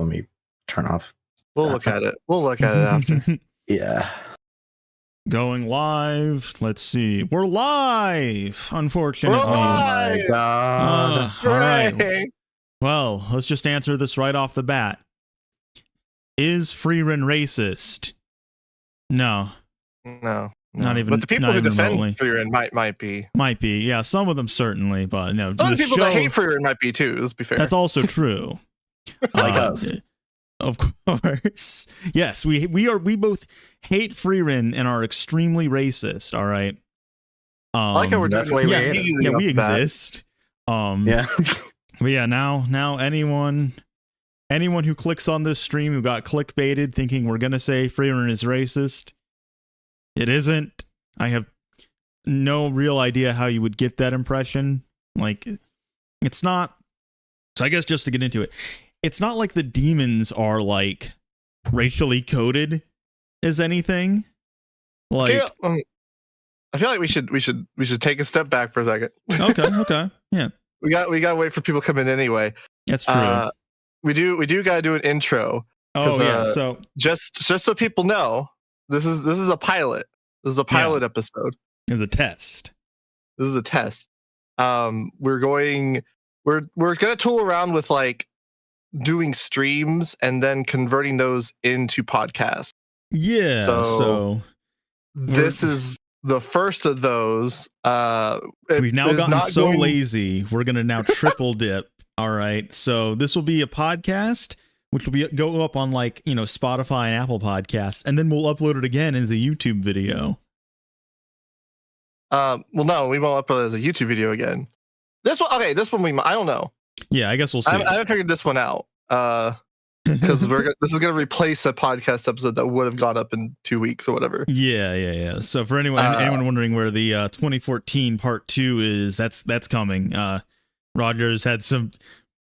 Let me turn off. We'll look at it. We'll look at it after. Yeah. Going live. Let's see. We're live, unfortunately. We're live! Oh my god. All right. Hooray! Well, let's just answer this right off the bat. Is Frieren racist? No. No. Not even. But the people not who even defend remotely. Frieren might be. Might be. Yeah, some of them certainly, but no. Some of the the people that show- hate Frieren might be too. Let's be fair. That's also true. Like us. Of course. Yes, we both hate Frieren and are extremely racist, all right? I like how we're doing that's why we yeah, hate it. yeah, off we the bat. exist. Yeah. But yeah, now anyone who clicks on this stream who got clickbaited thinking we're gonna say Frieren is racist, it isn't. I have no real idea how you would get that impression. Like, it's not. So I guess just to get into it, it's not like the demons are like racially coded as anything. Like, I feel like we should take a step back for a second. okay, yeah, we gotta wait for people to come in anyway. that's true. We do gotta do an intro. Oh 'cause, yeah, so just so people know, this is a pilot. This is a pilot episode. it's a test. This is a test. We're gonna tool around with like doing streams and then converting those into podcasts. Yeah, so This is the first of those. we've now is gotten not so going- lazy. We're gonna now triple dip. All right, so this will be a podcast, which will go up on like Spotify and Apple Podcasts, and then we'll upload it again as a YouTube video. Well, no, we won't upload it as a YouTube video again. This one, okay. This one I don't know. Yeah, I guess we'll see. I haven't figured this one out. Because this is gonna replace a podcast episode that would have gone up in 2 weeks or whatever. Yeah. So for anyone wondering where the 2014 part 2 is, that's coming. Rogers had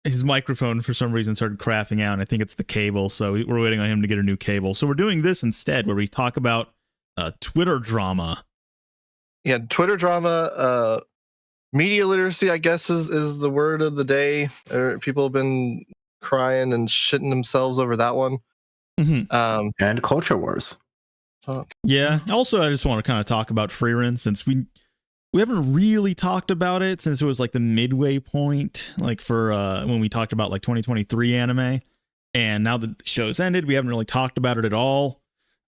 his microphone for some reason started crapping out, and I think it's the cable, so we're waiting on him to get a new cable. So we're doing this instead, where we talk about Twitter drama. Yeah, Twitter drama, media literacy, I guess is the word of the day. People have been crying and shitting themselves over that one. Mm-hmm. And culture wars. Yeah. Also, I just want to kind of talk about Frieren, since we haven't really talked about it since it was like the midway point, like for when we talked about like 2023 anime, and now that the show's ended, we haven't really talked about it at all.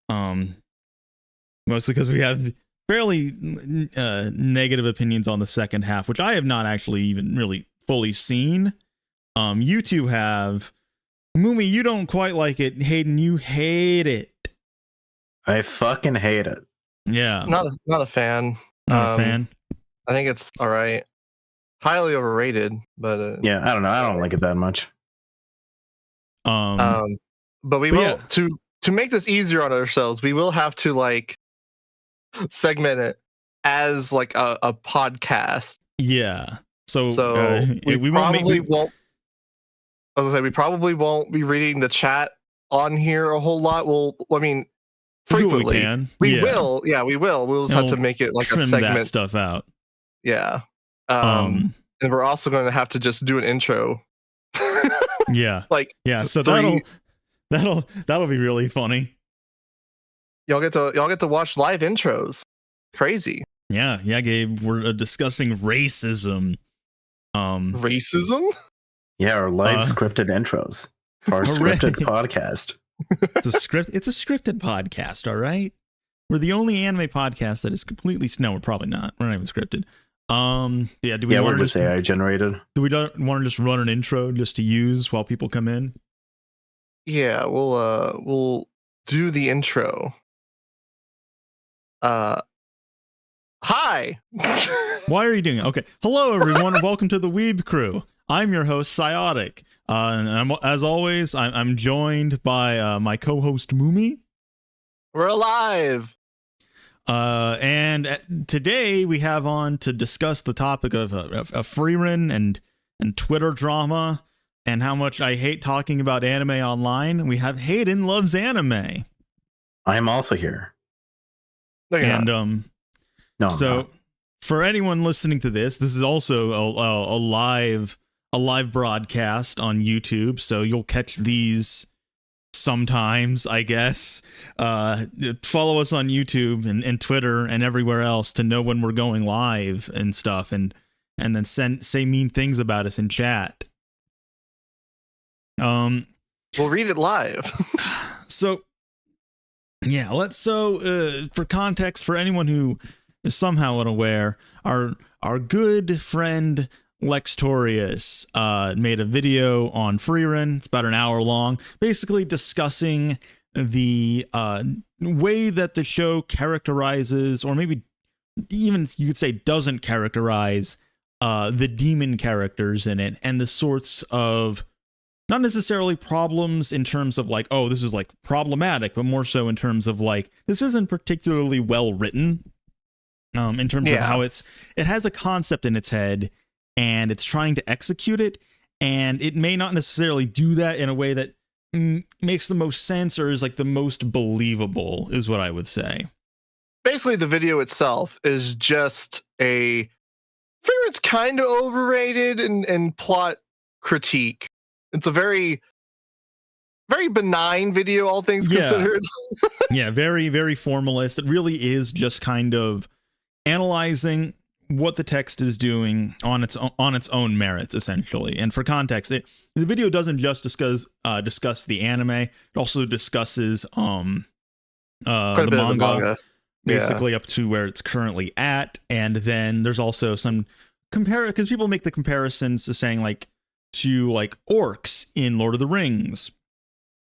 Mostly because we have fairly negative opinions on the second half, which I have not actually even really fully seen. You two have. Moomy, you don't quite like it. Hayden, you hate it. I fucking hate it. Yeah. Not a fan. Not a fan. I think it's all right. Highly overrated, but Yeah, I don't know. I don't like it that much. but we but will yeah. to make this easier on ourselves. We will have to like segment it as like a podcast. Yeah. So we won't probably make. won't. I was gonna say we probably won't be reading the chat on here a whole lot. I mean, We'll do what frequently we can. we Yeah. will. Yeah, we will. We'll just have to We'll make it like a trim segment. that stuff out. Yeah. Um. And we're also going to have to just do an intro. Yeah. Like Yeah. So three- that'll be really funny. y'all get to watch live intros. Crazy. Yeah. Gabe. We're discussing racism. Racism? Yeah, or live Uh, scripted intros for our hooray. scripted podcast. It's a scripted podcast. All right. We're the only anime podcast that is completely. No, we're probably not. We're not even scripted. Yeah. Do we Yeah, want we're to just AI generated. Do we don't want to just run an intro just to use while people come in? Yeah, we'll do the intro. Hi. Why are you doing it? Okay. Hello, everyone, and welcome to the Weeb Crew. I'm your host, Psyotic. And as always, I'm joined by my co-host, Moomy. We're alive. And today we have on to discuss the topic of Frieren and Twitter drama and how much I hate talking about anime online. We have Hayden Loves Anime. I am also here. No, you're And not. No, I'm so not. for anyone listening to this is also a live a live broadcast on YouTube, so you'll catch these sometimes, I guess. Follow us on YouTube and Twitter and everywhere else to know when we're going live and stuff, and then say mean things about us in chat. We'll read it live. So yeah, for context, for anyone who is somehow unaware, our good friend Lextorius made a video on Frieren. It's about an hour long, basically discussing the way that the show characterizes, or maybe even you could say doesn't characterize, the demon characters in it, and the sorts of, not necessarily problems in terms of like, oh, this is like problematic, but more so in terms of like, this isn't particularly well written, in terms of how it has a concept in its head and it's trying to execute it, and it may not necessarily do that in a way that makes the most sense or is like the most believable, is what I would say. Basically, the video itself is just I figure it's kind of overrated and plot critique. It's a very, very benign video, all things considered. Yeah, very, very formalist. It really is just kind of analyzing what the text is doing on its own merits, essentially. And for context, the video doesn't just discuss the anime. It also discusses the manga. Basically up to where it's currently at, and then there's also some because people make the comparisons to saying like to like orcs in Lord of the Rings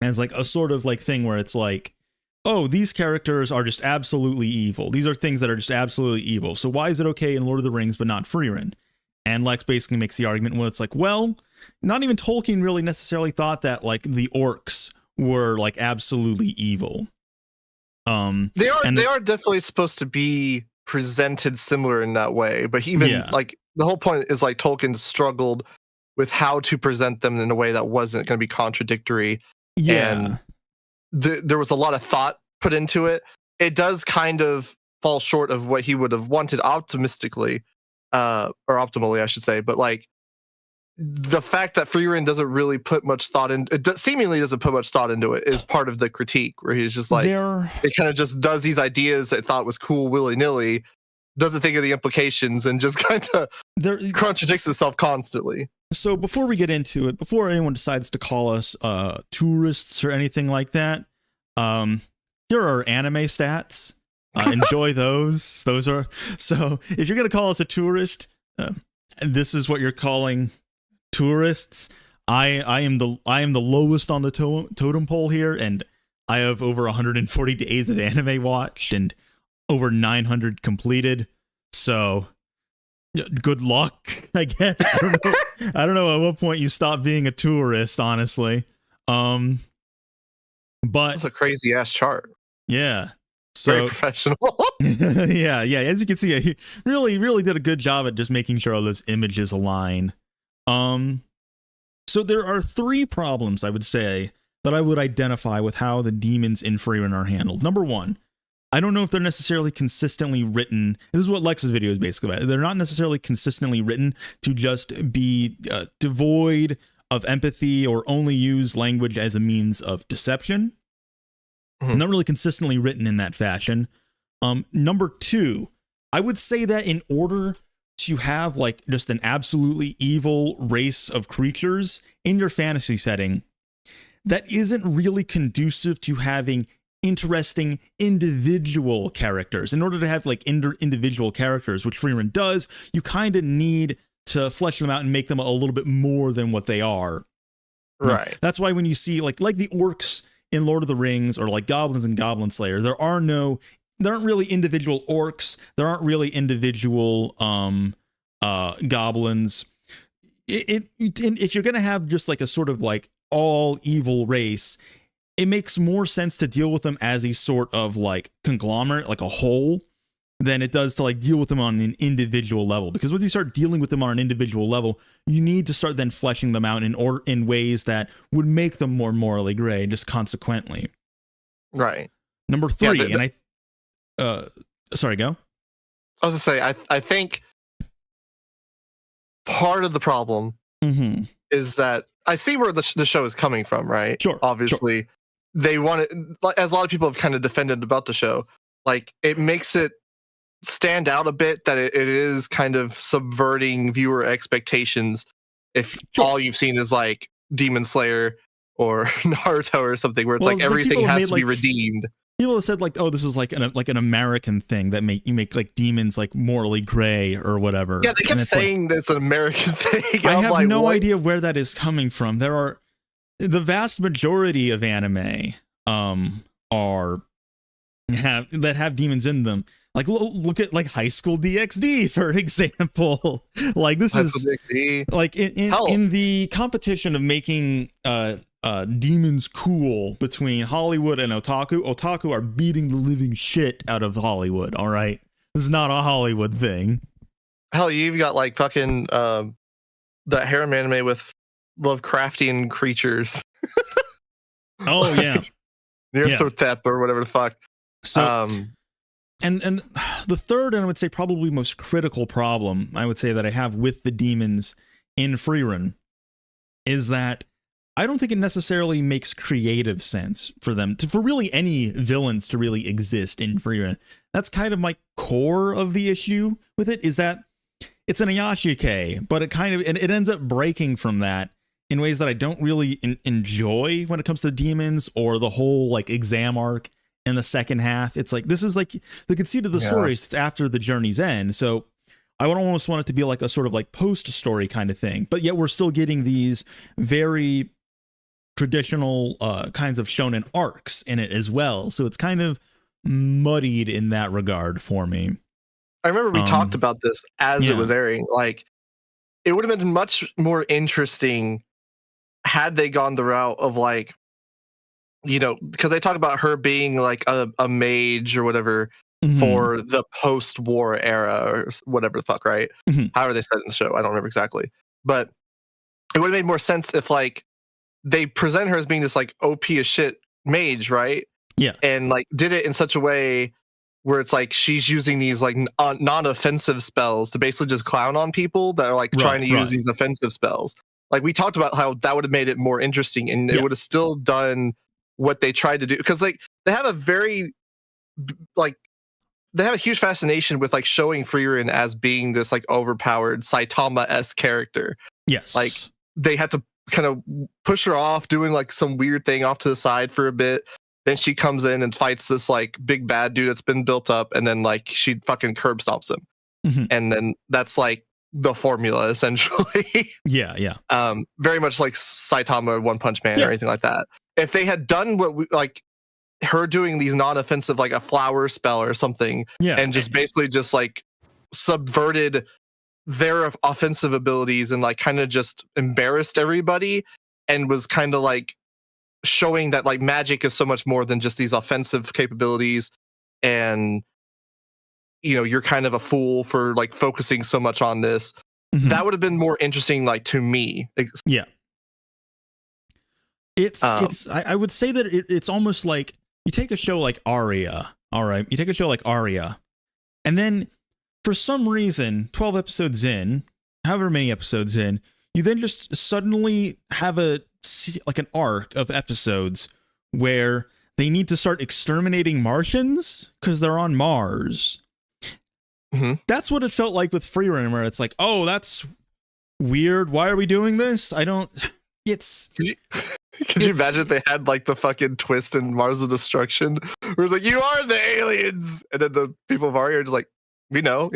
as like a sort of like thing where it's like, oh, these characters are just absolutely evil. These are things that are just absolutely evil. So why is it okay in Lord of the Rings but not Frieren? And Lex basically makes the argument where it's like, well, not even Tolkien really necessarily thought that like the orcs were like absolutely evil. They are definitely supposed to be presented similar in that way, but like the whole point is like Tolkien struggled with how to present them in a way that wasn't going to be contradictory. And there was a lot of thought put into it. It does kind of fall short of what he would have wanted optimistically, or optimally, I should say. But like the fact that Frieren doesn't really put much thought in, seemingly doesn't put much thought into it, is part of the critique, where he's just like, it kind of just does these ideas that thought was cool willy-nilly, doesn't think of the implications, and just kind of contradicts itself constantly. So before we get into it, before anyone decides to call us tourists or anything like that, here are anime stats. Enjoy those. Those are, so if you're going to call us a tourist, this is what you're calling tourists. I am the lowest on the totem pole here, and I have over 140 days of anime watched and over 900 completed. So good luck, I guess. I don't know at what point you stop being a tourist, honestly. But that's a crazy ass chart. Yeah. So very professional. yeah. As you can see, he really did a good job at just making sure all those images align. So there are 3 problems, I would say, that I would identify with how the demons in Frieren are handled. Number 1, I don't know if they're necessarily consistently written. This is what Lex's video is basically about. They're not necessarily consistently written to just be devoid of empathy or only use language as a means of deception. Mm-hmm. Not really consistently written in that fashion. Number 2, I would say that in order to have like just an absolutely evil race of creatures in your fantasy setting, that isn't really conducive to having interesting individual characters. In order to have like individual characters, which Frieren does, you kind of need to flesh them out and make them a little bit more than what they are. Right. That's why when you see like the orcs in Lord of the Rings or like goblins in Goblin Slayer, there aren't really individual orcs. There aren't really individual goblins. If you're going to have just like a sort of like all evil race, it makes more sense to deal with them as a sort of like conglomerate, like a whole, than it does to like deal with them on an individual level. Because once you start dealing with them on an individual level, you need to start then fleshing them out in ways that would make them more morally gray, just consequently. Right. Number 3, sorry, go. I was gonna say, I think part of the problem Mm-hmm. is that I see where the show is coming from, right? Sure. Obviously, they want it, as a lot of people have kind of defended about the show, like it makes it stand out a bit that it is kind of subverting viewer expectations if all you've seen is like Demon Slayer or Naruto or something, where it's like everything has to be redeemed. People have said like, oh, this is like an American thing that you make like demons like morally gray or whatever. Yeah, they kept saying that's an American thing. I have no idea where that is coming from. There are the vast majority of anime have demons in them. Like look at like High School DxD for example. Like this is like in the competition of making demons cool between Hollywood and otaku are beating the living shit out of Hollywood. All right, this is not a Hollywood thing. Hell, you've got like fucking that harem anime with Lovecraftian creatures. Oh yeah, Nyarlathotep or whatever the fuck. So and the third, and I would say probably most critical problem I would say that I have with the demons in Frieren is that I don't think it necessarily makes creative sense for them for really any villains to really exist in Frieren. That's kind of my core of the issue with it, is that it's an Ayashike, but it ends up breaking from that in ways that I don't really enjoy when it comes to demons or the whole like exam arc in the second half. It's like, this is like the conceit of the story is it's after the journey's end. So I would almost want it to be like a sort of like post story kind of thing, but yet we're still getting these very traditional kinds of shonen arcs in it as well. So it's kind of muddied in that regard for me. I remember we talked about this as it was airing. Like, it would have been much more interesting had they gone the route of like, you know, because they talk about her being like a mage or whatever for the post-war era or whatever the fuck, right? However they said it in the show, I don't remember exactly. But it would have made more sense if like they present her as being this like OP as shit mage, right? Yeah. And like did it in such a way where it's like she's using these like non-offensive spells to basically just clown on people that are like trying to use these offensive spells. Like we talked about how that would have made it more interesting, and it would have still done what they tried to do, because like they have a very like they have a huge fascination with like showing Frieren as being this like overpowered Saitama-esque character. Yes. Like they had to kind of push her off doing like some weird thing off to the side for a bit. Then she comes in and fights this like big bad dude that's been built up, and then like she fucking curb stomps him. And then that's like the formula essentially. Yeah. Very much like Saitama One Punch Man or anything like that. If they had done what we like her doing these non-offensive like a flower spell or something, and just basically just like subverted their offensive abilities and like kind of just embarrassed everybody, and was kind of like showing that like magic is so much more than just these offensive capabilities, and you know, you're kind of a fool for like focusing so much on this. That would have been more interesting, like to me. Yeah. I would say that it's almost like you take a show like Aria. All right. You take a show like Aria, and then for some reason, 12 episodes in, however many episodes in, you then just suddenly have an arc of episodes where they need to start exterminating Martians because they're on Mars. That's what it felt like with Frieren, where it's like, oh, that's weird. Why are we doing this? Could you imagine if they had like the fucking twist in Mars of Destruction where it's like, you are the aliens, and then the people of Aria are just like, we know.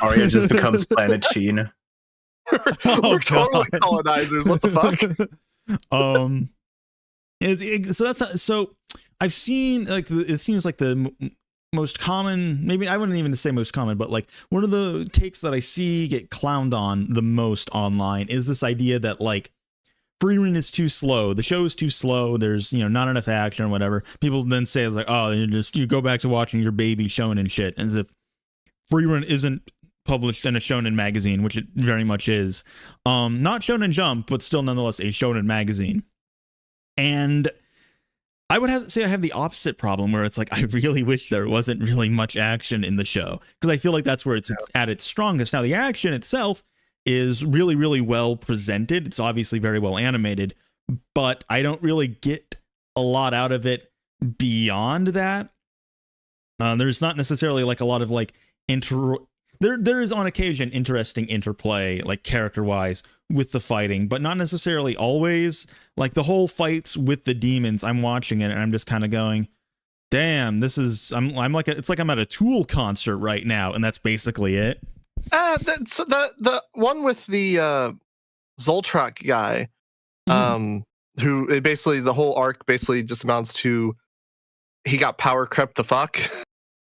Aria just becomes Planet Sheen. We're totally colonizers. What the fuck? So I've seen like it seems like the most common, maybe I wouldn't even say most common, but like one of the takes that I see get clowned on the most online is this idea that like Frieren is too slow. The show is too slow. There's, you know, not enough action or whatever. People then say it's like, oh, you go back to watching your baby shonen shit, as if Frieren isn't published in a shonen magazine, which it very much is. Not Shonen Jump, but still nonetheless a shonen magazine. And I would have to say I have the opposite problem, where it's like, I really wish there wasn't really much action in the show, because I feel like that's where it's at its strongest. Now, the action itself is really, really well presented. It's obviously very well animated, but I don't really get a lot out of it beyond that. There's not necessarily like a lot of like there is on occasion interesting interplay, like character wise, with the fighting, but not necessarily always. Like the whole fights with the demons, I'm watching it and I'm just kind of going, damn, this is I'm like it's like I'm at a Tool concert right now, and that's basically it. That's the one with the Zoltrak guy, who basically the whole arc basically just amounts to he got power crept the fuck.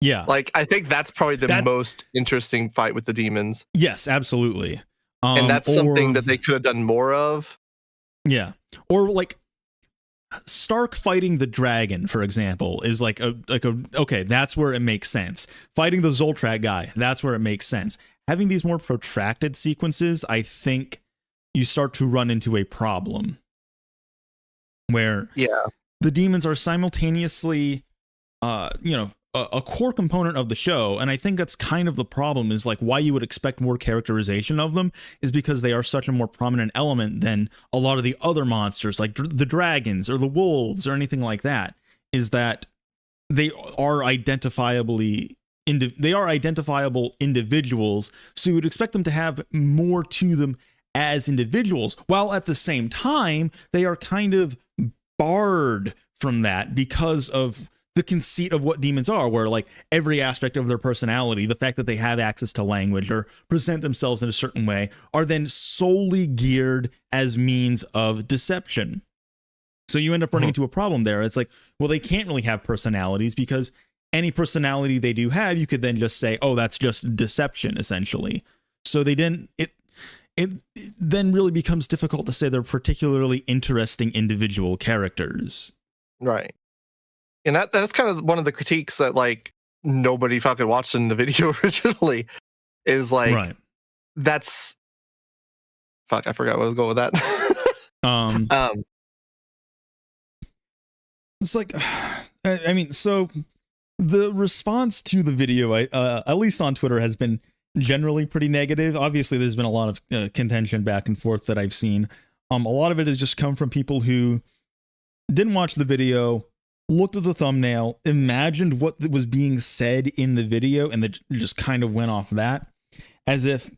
Yeah, like I think that's probably the most interesting fight with the demons. Yes, absolutely. And that's something that they could have done more of. Yeah, or like Stark fighting the dragon, for example, is like a okay, that's where it makes sense. Fighting the Zoltrak guy, that's where it makes sense. Having these more protracted sequences, I think you start to run into a problem where the demons are simultaneously, a core component of the show. And I think that's kind of the problem, is like why you would expect more characterization of them is because they are such a more prominent element than a lot of the other monsters, like the dragons or the wolves or anything like that, is that they are identifiable individuals. So you would expect them to have more to them as individuals, while at the same time, they are kind of barred from that because of the conceit of what demons are, where like every aspect of their personality, the fact that they have access to language or present themselves in a certain way, are then solely geared as means of deception. So you end up running into a problem there. It's like, well, they can't really have personalities, because any personality they do have, you could then just say, oh, that's just deception, essentially. So they didn't, it then really becomes difficult to say they're particularly interesting individual characters. Right. And that's kind of one of the critiques that like nobody fucking watched in the video originally, is like, that's fuck, I forgot what I was going with that. It's like, I mean, so the response to the video, at least on Twitter, has been generally pretty negative. Obviously, there's been a lot of contention back and forth that I've seen. A lot of it has just come from people who didn't watch the video, looked at the thumbnail, imagined what was being said in the video, and then just kind of went off that, as if,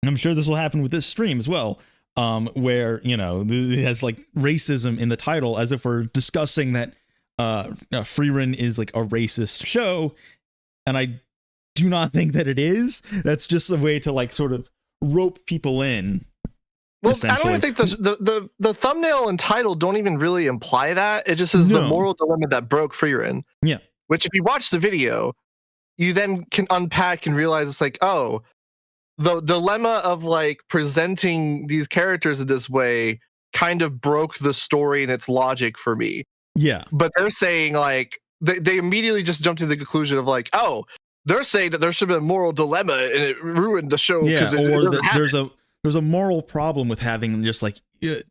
I'm sure this will happen with this stream as well, where, it has like racism in the title, as if we're discussing that Frieren is like a racist show, and I do not think that it is. That's just a way to like sort of rope people in. Well, I don't even think the thumbnail and title don't even really imply that. It just says the moral dilemma that broke Frieren. Yeah. Which, if you watch the video, you then can unpack and realize it's like, oh, the dilemma of like presenting these characters in this way kind of broke the story and its logic for me. Yeah. But they're saying like, they immediately just jumped to the conclusion of like, oh, they're saying that there should have been a moral dilemma and it ruined the show. Yeah, or there's a moral problem with having just like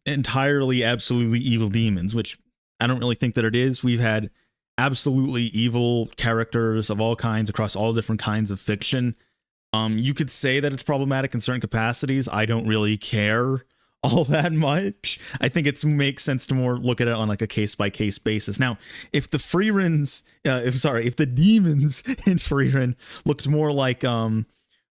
entirely absolutely evil demons, which I don't really think that it is. We've had absolutely evil characters of all kinds across all different kinds of fiction. You could say that it's problematic in certain capacities. I don't really care all that much. I think it makes sense to more look at it on like a case by case basis. Now, if the demons in Frieren looked more like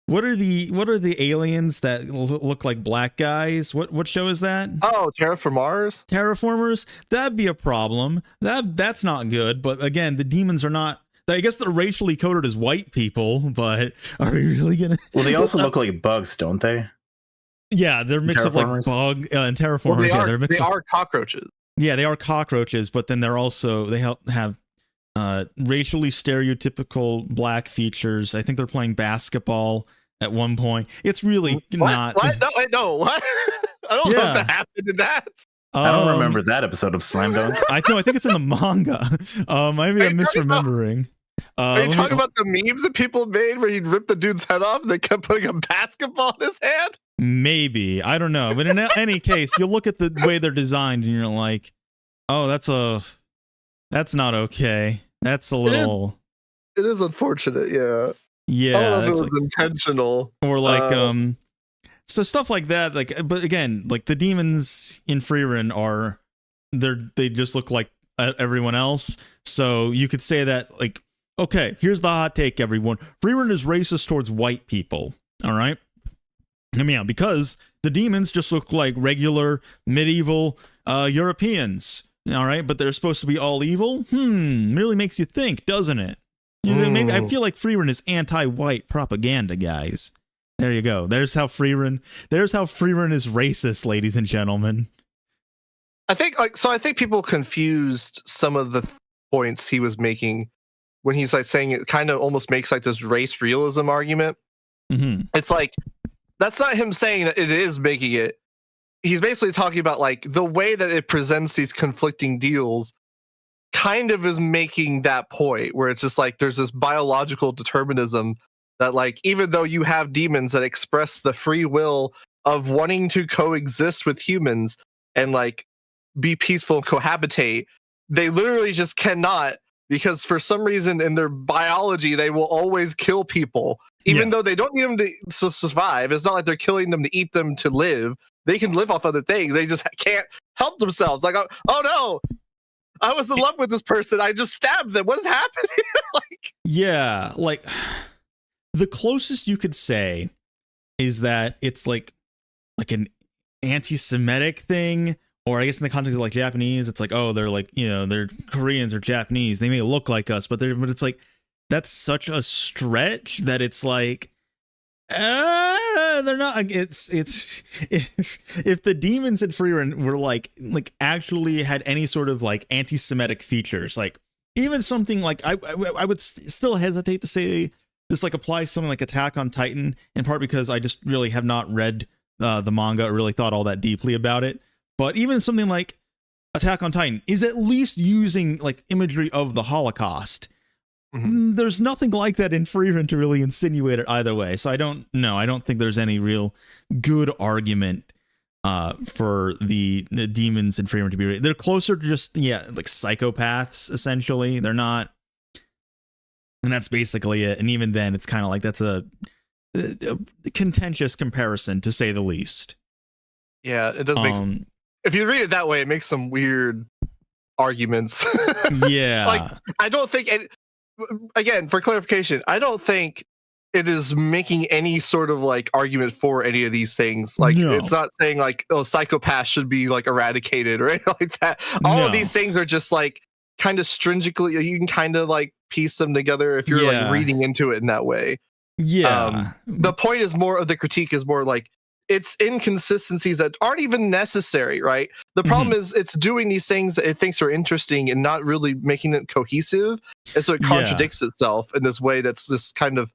what are the aliens that look like black guys? What show is that? Oh, Terraformers. Terraformers. That'd be a problem. That's not good. But again, the demons are not. I guess they're racially coded as white people. But are we really gonna? Well, they also look like bugs, don't they? Yeah, they're mixed of like bug and terraformers. Well, they are cockroaches. Yeah, they are cockroaches. But then they have racially stereotypical black features. I think they're playing basketball at one point. It's really not. What? No, wait, no. What? I don't know if that happened in that. I don't remember that episode of Slam Dunk. I think it's in the manga. Maybe I'm misremembering. Are you talking about the memes that people made where he'd rip the dude's head off and they kept putting a basketball in his hand? Maybe. I don't know. But in any case, you look at the way they're designed and you're like, oh, that's not okay. That's a little. It is unfortunate, yeah. Yeah. I don't know if it was intentional. Or like So stuff like that, like, but again, like the demons in Frieren are, they just look like everyone else. So you could say that, like, okay, here's the hot take, everyone. Frieren is racist towards white people. All right. I mean, yeah, because the demons just look like regular medieval Europeans. All right. But they're supposed to be all evil. Really makes you think, doesn't it? Maybe I feel like Frieren is anti-white propaganda, guys. There you go. There's how Frieren is racist, ladies and gentlemen. I think people confused some of the points he was making when he's like saying it kind of almost makes like this race realism argument. Mm-hmm. It's like, that's not him saying that it is making it. He's basically talking about like the way that it presents these conflicting deals kind of is making that point where it's just like there's this biological determinism that, like, even though you have demons that express the free will of wanting to coexist with humans and like be peaceful and cohabitate, they literally just cannot, because for some reason in their biology they will always kill people, even though they don't need them to survive. It's not like they're killing them to eat them to live. They can live off other things. They just can't help themselves. Like, oh no, I was in love with this person, I just stabbed them. What is happening? Like, yeah, like the closest you could say is that it's like an anti-Semitic thing, or I guess in the context of like Japanese, it's like, oh, they're like, you know, they're Koreans or Japanese. They may look like us, but it's like, that's such a stretch that it's like, they're not. It's if the demons in Frieren were like actually had any sort of like anti-Semitic features, like even something like I would still hesitate to say this like applies to something like Attack on Titan, in part because I just really have not read the manga or really thought all that deeply about it. But even something like Attack on Titan is at least using like imagery of the Holocaust. Mm-hmm. There's nothing like that in Frieren to really insinuate it either way. So I don't think there's any real good argument for the demons in Frieren to be. They're closer to just like psychopaths essentially. They're not. And that's basically it. And even then, it's kind of like that's a contentious comparison, to say the least. Yeah, it does make. If you read it that way, it makes some weird arguments. Yeah, like I don't think. Again, for clarification, I don't think it is making any sort of like argument for any of these things. Like, it's not saying like, oh, psychopaths should be like eradicated or anything like that. All of these things are just like kind of stringently. You can kind of like piece them together if you're like reading into it in that way. Yeah. The point is more of the critique is more like it's inconsistencies that aren't even necessary, right? The problem is it's doing these things that it thinks are interesting and not really making it cohesive. And so it contradicts itself in this way that's this kind of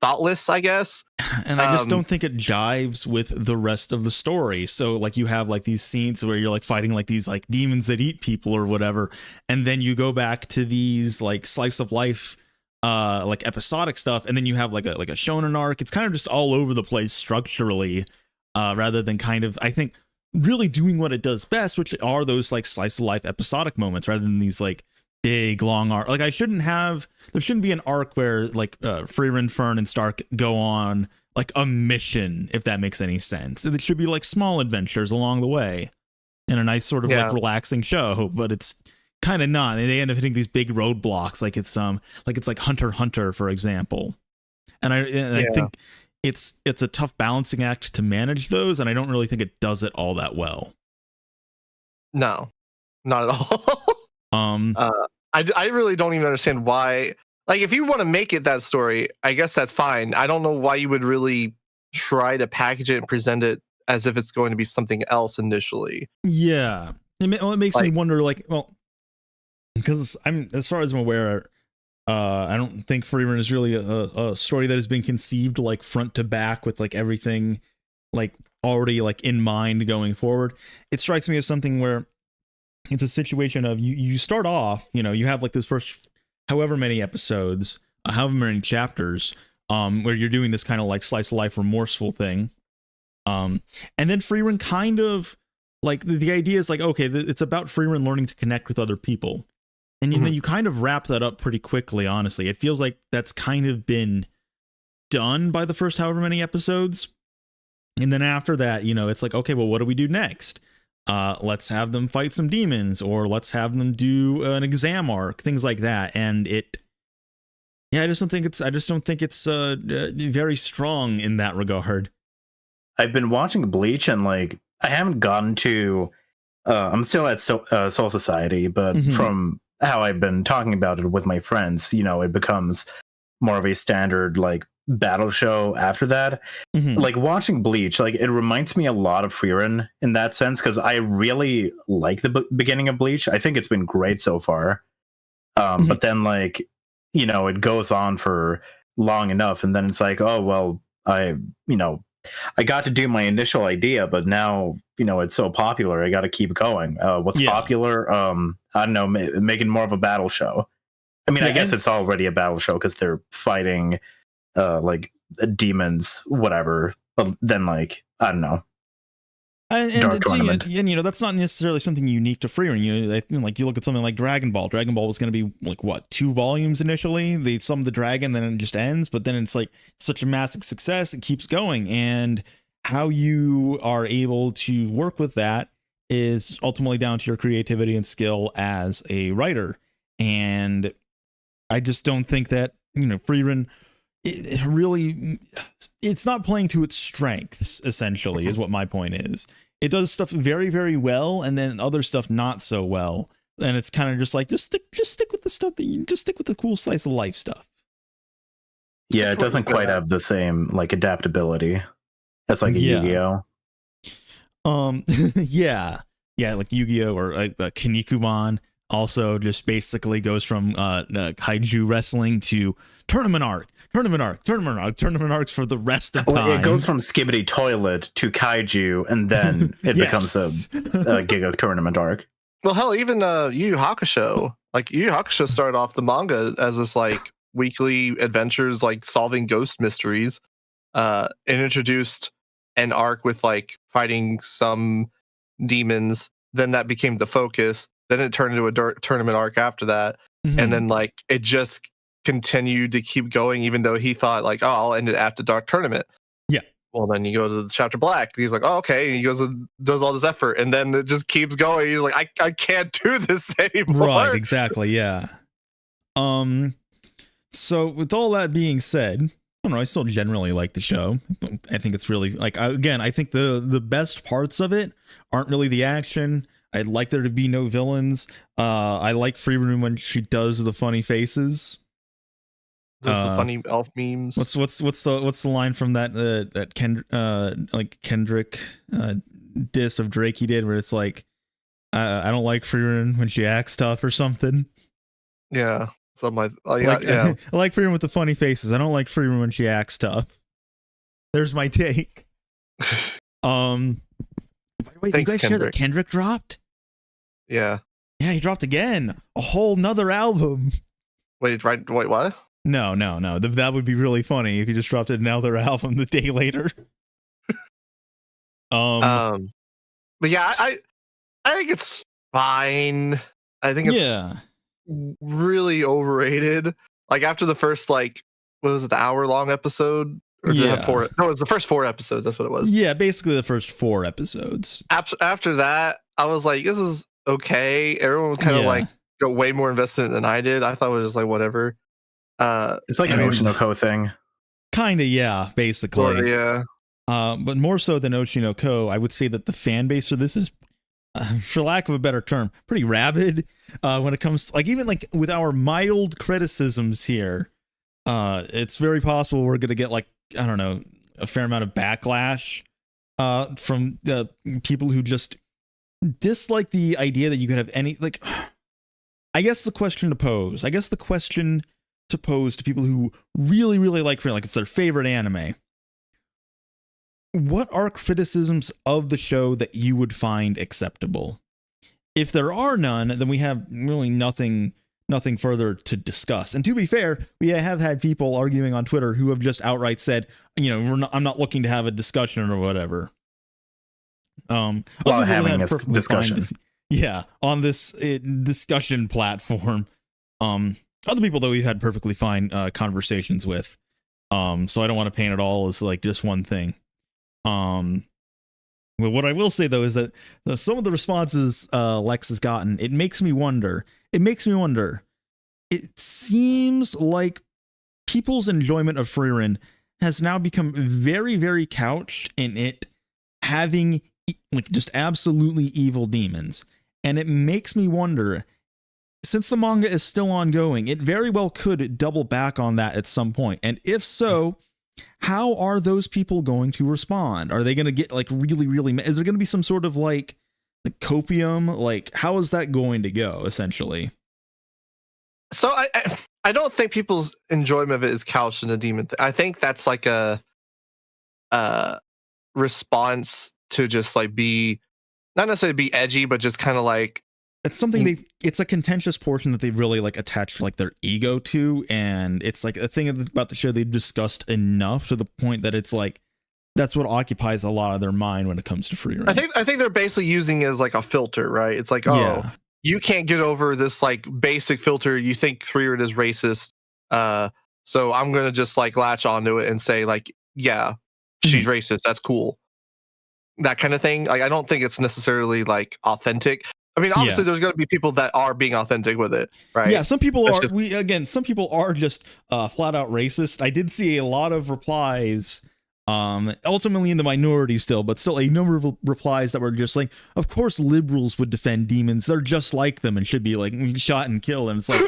thoughtless, I guess. And I just don't think it jives with the rest of the story. So like you have like these scenes where you're like fighting like these like demons that eat people or whatever. And then you go back to these like slice of life like episodic stuff, and then you have like a shonen arc. It's kind of just all over the place structurally, rather than kind of, I think, really doing what it does best, which are those like slice of life episodic moments rather than these like big long arc. Like there shouldn't be an arc where like Frieren, Fern, and Stark go on like a mission, if that makes any sense. It should be like small adventures along the way in a nice sort of like relaxing show, but it's kind of not. They end up hitting these big roadblocks, like it's like Hunter x Hunter, for example. And I think it's a tough balancing act to manage those, and I don't really think it does it all that well. No, not at all. I really don't even understand why. Like, if you want to make it that story, I guess that's fine. I don't know why you would really try to package it and present it as if it's going to be something else initially. Yeah, it makes me wonder. Like, well, because as far as I'm aware, I don't think Frieren is really a story that has been conceived like front to back with like everything like already like in mind going forward. It strikes me as something where it's a situation of you start off, you have like this first however many episodes, however many chapters, where you're doing this kind of like slice of life remorseful thing. And then Frieren kind of like the idea is like, okay, it's about Frieren learning to connect with other people. And then you kind of wrap that up pretty quickly, honestly. It feels like that's kind of been done by the first however many episodes. And then after that, it's like, okay, well, what do we do next? Let's have them fight some demons, or let's have them do an exam arc, things like that. And I just don't think it's very strong in that regard. I've been watching Bleach, and like I haven't gotten to. I'm still at Soul Society, but from how I've been talking about it with my friends, it becomes more of a standard like battle show after that. Like watching Bleach, like it reminds me a lot of Frieren in that sense, because I really like the beginning of Bleach. I think it's been great so far. But then like, it goes on for long enough, and then it's like, oh well, I got to do my initial idea, but now it's so popular, I got to keep going. What's popular? I don't know, making more of a battle show. I mean, I guess it's already a battle show because they're fighting like demons, whatever. But then, like, I don't know. And that's not necessarily something unique to Frieren. Like you look at something like Dragon Ball. Dragon Ball was going to be like what, 2 volumes initially. They summon the dragon, then it just ends. But then it's like such a massive success, it keeps going. And how you are able to work with that is ultimately down to your creativity and skill as a writer. And I just don't think that Frieren, it's not playing to its strengths, essentially, is what my point is. It does stuff very, very well, and then other stuff not so well. And it's kind of just like, just stick with the stuff just stick with the cool slice of life stuff. Yeah, it doesn't quite have the same like adaptability as like a Yu-Gi-Oh. Yeah, like Yu-Gi-Oh or Kinnikuman also just basically goes from kaiju wrestling to tournament arcs for the rest of time. It goes from Skibbity Toilet to kaiju, and then it becomes a Giga tournament arc. Well, hell, even Yu Yu Hakusho. Like, Yu Yu Hakusho started off the manga as this like weekly adventures, like solving ghost mysteries. And introduced an arc with like fighting some demons. Then that became the focus. Then it turned into a tournament arc after that. And then like it just continued to keep going, even though he thought like, oh, I'll end it after Dark Tournament. Yeah. Well, then you go to the chapter Black. He's like, oh, okay. And he goes and does all this effort, and then it just keeps going. He's like, I can't do this anymore. Right. Exactly. Yeah. So with all that being said, I don't know, I still generally like the show. I think it's really like, I think the best parts of it aren't really the action. I'd like there to be no villains. I like Frieren when she does the funny faces. The funny elf memes. What's the line from that Kendrick diss of Drake he did, where it's like, I don't like Frieren when she acts tough or something. Yeah, something like yeah. I like Frieren with the funny faces. I don't like Frieren when she acts tough. There's my take. Wait, you guys share that Kendrick dropped? Yeah. Yeah, he dropped again. A whole nother album. Wait, what? No. That would be really funny if he just dropped another album the day later. But yeah, I think it's fine. I think it's really overrated. Like after the first like, what was it, the hour-long episode? Or did it have 4? No, it was the first 4 episodes. That's what it was. Yeah, basically the first 4 episodes. After that, I was like, this is okay. Everyone kind of like got way more invested in it than I did. I thought it was just like whatever. It's like an Oshinoko thing. Kind of, yeah, basically. Yeah. But more so than Oshinoko, I would say that the fan base for this is, for lack of a better term, pretty rabid. When it comes to, like, even like with our mild criticisms here, it's very possible we're gonna get like, I don't know, a fair amount of backlash from people who just dislike the idea that you could have any, like, I guess the question to pose to people who really, really like Frieren, like it's their favorite anime. What are criticisms of the show that you would find acceptable? If there are none, then we have really nothing further to discuss. And to be fair, we have had people arguing on Twitter who have just outright said, I'm not looking to have a discussion or whatever. While having a discussion. On this discussion platform. Other people, though, we've had perfectly fine conversations with. So I don't want to paint it all as like just one thing. Well, what I will say though is that some of the responses Lex has gotten, it makes me wonder. It seems like people's enjoyment of Frieren has now become very, very couched in it having like just absolutely evil demons. And it makes me wonder, since the manga is still ongoing, it very well could double back on that at some point. And if so, how are those people going to respond? Are they going to get like really, really, is there going to be some sort of like copium? Like, how is that going to go essentially? So I don't think people's enjoyment of it is couched in a demon thing. I think that's like a response to just like be, not necessarily be edgy, but just kind of like, it's something it's a contentious portion that they've really like attached like their ego to, and it's like a thing about the show they've discussed enough to the point that it's like that's what occupies a lot of their mind when it comes to Frieren. I think they're basically using it as like a filter, right? It's like, oh, you can't get over this like basic filter. You think Frieren is racist, so I'm gonna just like latch onto it and say like, yeah, she's racist. That's cool. That kind of thing. Like, I don't think it's necessarily like authentic. I mean, obviously, there's going to be people that are being authentic with it, right? Yeah, some people some people are just flat out racist. I did see a lot of replies, ultimately in the minority still, but still a number of replies that were just like, of course liberals would defend demons. They're just like them and should be like shot and killed. And it's like,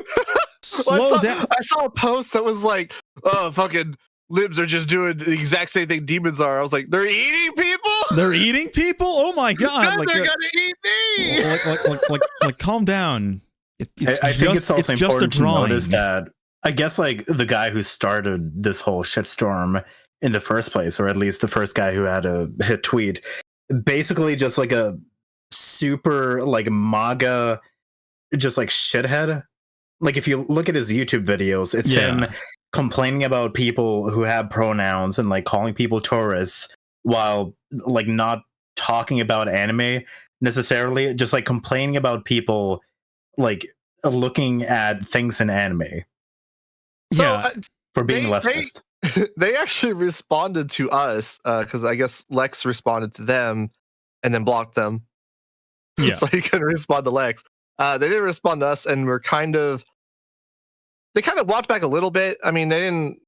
slow down. I saw a post that was like, oh, fucking libs are just doing the exact same thing demons are. I was like, they're eating people? They're eating people? Oh my god! Like, they're gonna eat me! Like, calm down. I think it's also important to notice that I guess like the guy who started this whole shitstorm in the first place, or at least the first guy who had a hit tweet, basically just like a super like MAGA, just like shithead. Like if you look at his YouTube videos, it's him complaining about people who have pronouns and like calling people tourists while like not talking about anime necessarily, just like complaining about people like looking at things in anime. So, for being leftist. They actually responded to us because I guess Lex responded to them and then blocked them. Yeah. So he couldn't respond to Lex. They didn't respond to us, and they kind of walked back a little bit. I mean, they didn't.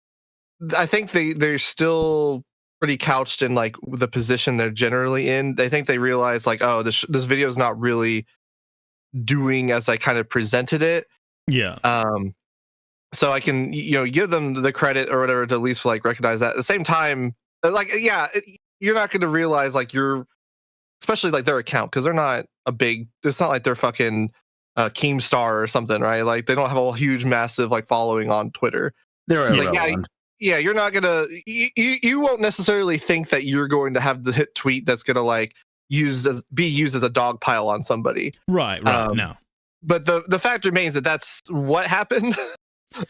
I think they're still pretty couched in like the position they're generally in. They think they realize like, oh, this video is not really doing as I kind of presented it. Yeah. So I can give them the credit or whatever to at least like recognize that. At the same time, like you're not going to realize like especially like their account, because they're not it's not like they're fucking Keemstar or something, right? Like they don't have a huge massive like following on Twitter. They're like, you're not gonna you won't necessarily think that you're going to have the hit tweet that's gonna like be used as a dog pile on somebody, right? No, but the fact remains that that's what happened.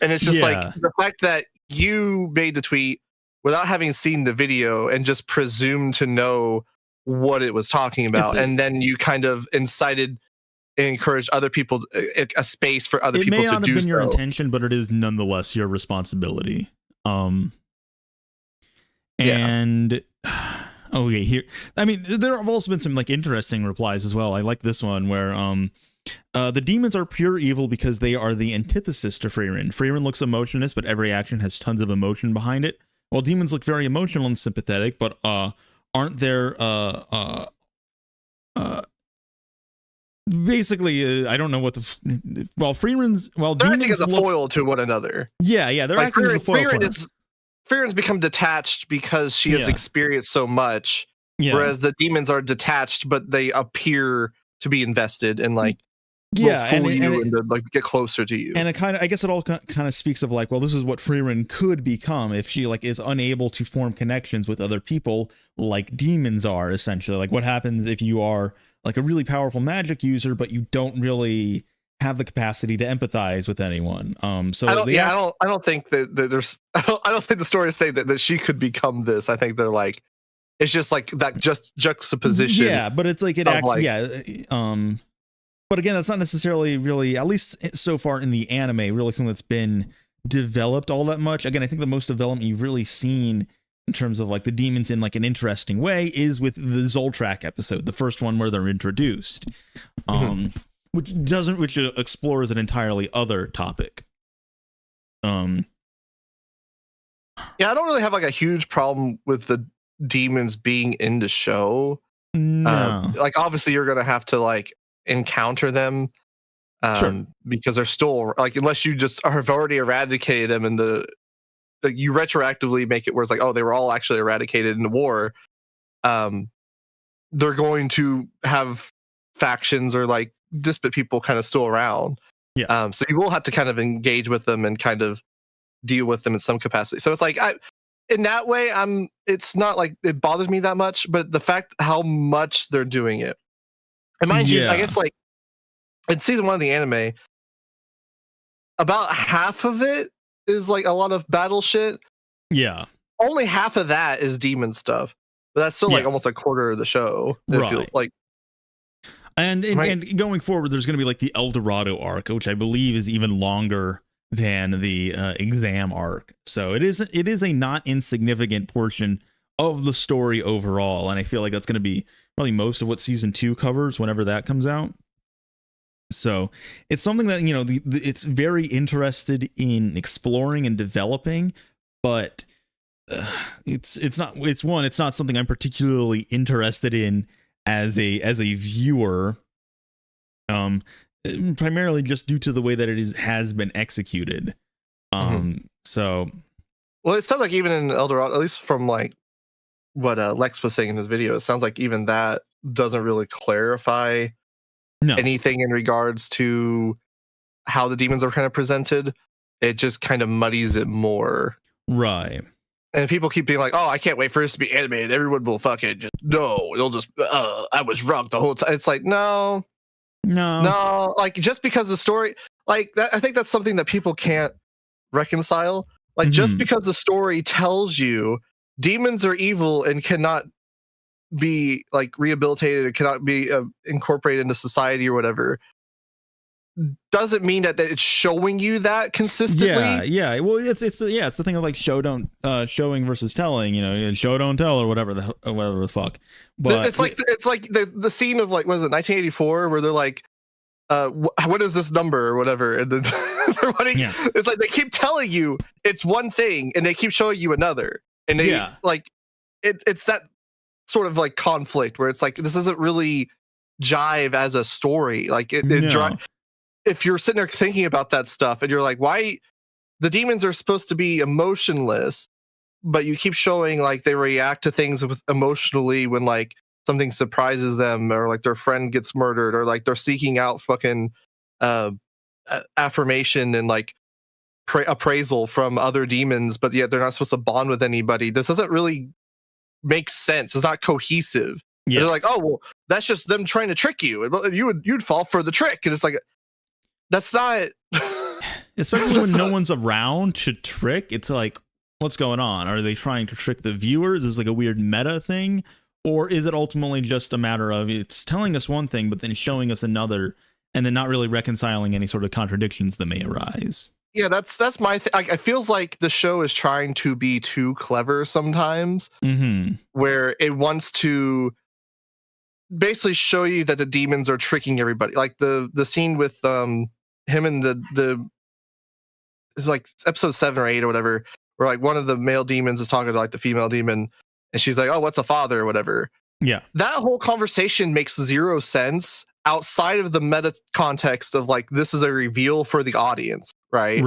And it's just like the fact that you made the tweet without having seen the video and just presumed to know what it was talking about, and then you kind of incited and encouraged other people, a space for other people to do so. It may not have been your intention, but it is nonetheless your responsibility. And okay, here. I mean, there have also been some like interesting replies as well. I like this one where the demons are pure evil because they are the antithesis to Frieren. Frieren looks emotionless, but every action has tons of emotion behind it. While demons look very emotional and sympathetic, but aren't there basically I don't know what while Frieren's they're acting as a foil to one another. Yeah, they're acting as a foil. Frieren's become detached because she has experienced so much, whereas the demons are detached, but they appear to be invested in like and like get closer to you. And it kind of, I guess it all kind of speaks of like, well, this is what Frieren could become if she like is unable to form connections with other people like demons are, essentially. Like what happens if you are like a really powerful magic user, but you don't really have the capacity to empathize with anyone. So I don't think that there's I don't think the stories say that she could become this. I think they're like, it's just like that just juxtaposition. Yeah, but it's like it acts like, but again, that's not necessarily really, at least so far in the anime, really something that's been developed all that much. Again, I think the most development you've really seen in terms of like the demons in like an interesting way is with the Zoltrak episode, the first one where they're introduced, which explores an entirely other topic. Yeah, I don't really have like a huge problem with the demons being in the show. No. Like obviously you're gonna have to like encounter them, Sure. because they're still like, unless you just have already eradicated them and like you retroactively make it where it's like, oh, they were all actually eradicated in the war. They're going to have factions or like disparate people kind of still around. Yeah. So you will have to kind of engage with them and kind of deal with them in some capacity. So it's like in that way, it's not like it bothers me that much, but the fact how much they're doing it. And mind you, I guess like in season 1 of the anime, about half of it is like a lot of battle shit. Yeah. Only half of that is demon stuff. But that's still like almost a quarter of the show. Right. Like, and going forward, there's going to be like the El Dorado arc, which I believe is even longer than the exam arc. So it is a not insignificant portion of the story overall, and I feel like that's going to be probably most of what season 2 covers whenever that comes out. So it's something that, you know, it's very interested in exploring and developing, but it's not something I'm particularly interested in as a viewer, primarily just due to the way that it has been executed. So, well, it sounds like even in El Dorado, at least from like what Lex was saying in his video, it sounds like even that doesn't really clarify anything in regards to how the demons are kind of presented. It just kind of muddies it more, right? And people keep being like, "Oh, I can't wait for this to be animated. Everyone will fucking just it'll just I was wrong the whole time." It's like no. Like just because the story, like that, I think that's something that people can't reconcile. Like just because the story tells you demons are evil and cannot be like rehabilitated, it cannot be incorporated into society or whatever, doesn't mean that it's showing you that consistently. Yeah. Well, it's the thing of like showing versus telling. You know, show don't tell or whatever the fuck. But it's like the scene of like, was it 1984 where they're like, what is this number or whatever, and then they're running. It's like they keep telling you it's one thing and they keep showing you another, and they like it's that sort of like conflict where it's like this doesn't really jive as a story. Like if you're sitting there thinking about that stuff and you're like, why the demons are supposed to be emotionless, but you keep showing like they react to things emotionally when like something surprises them, or like their friend gets murdered, or like they're seeking out fucking affirmation and like appraisal from other demons, but yet they're not supposed to bond with anybody. This doesn't really make sense. It's not cohesive. They're like, oh well, that's just them trying to trick you, and you'd fall for the trick, and it's like that's not. Especially when no one's around to trick. It's like, what's going on? Are they trying to trick the viewers? Is like a weird meta thing, or is it ultimately just a matter of it's telling us one thing but then showing us another, and then not really reconciling any sort of contradictions that may arise? Yeah, that's my it feels like the show is trying to be too clever sometimes, where it wants to basically show you that the demons are tricking everybody. Like the scene with him and the it's like episode 7 or 8 or whatever, where like one of the male demons is talking to like the female demon, and she's like, oh, what's a father or whatever. Yeah, that whole conversation makes zero sense outside of the meta context of like, this is a reveal for the audience, right?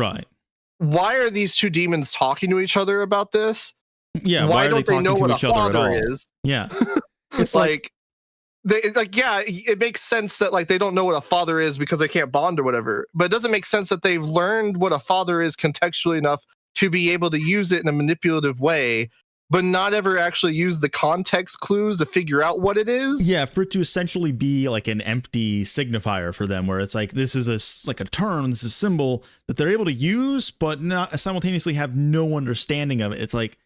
Why are these two demons talking to each other about this? Why don't they know what a father is? It's like it makes sense that like they don't know what a father is because they can't bond or whatever, but it doesn't make sense that they've learned what a father is contextually enough to be able to use it in a manipulative way, but not ever actually use the context clues to figure out what it is. Yeah, for it to essentially be like an empty signifier for them, where it's like this is a term, this is a symbol that they're able to use, but not simultaneously have no understanding of it. It's like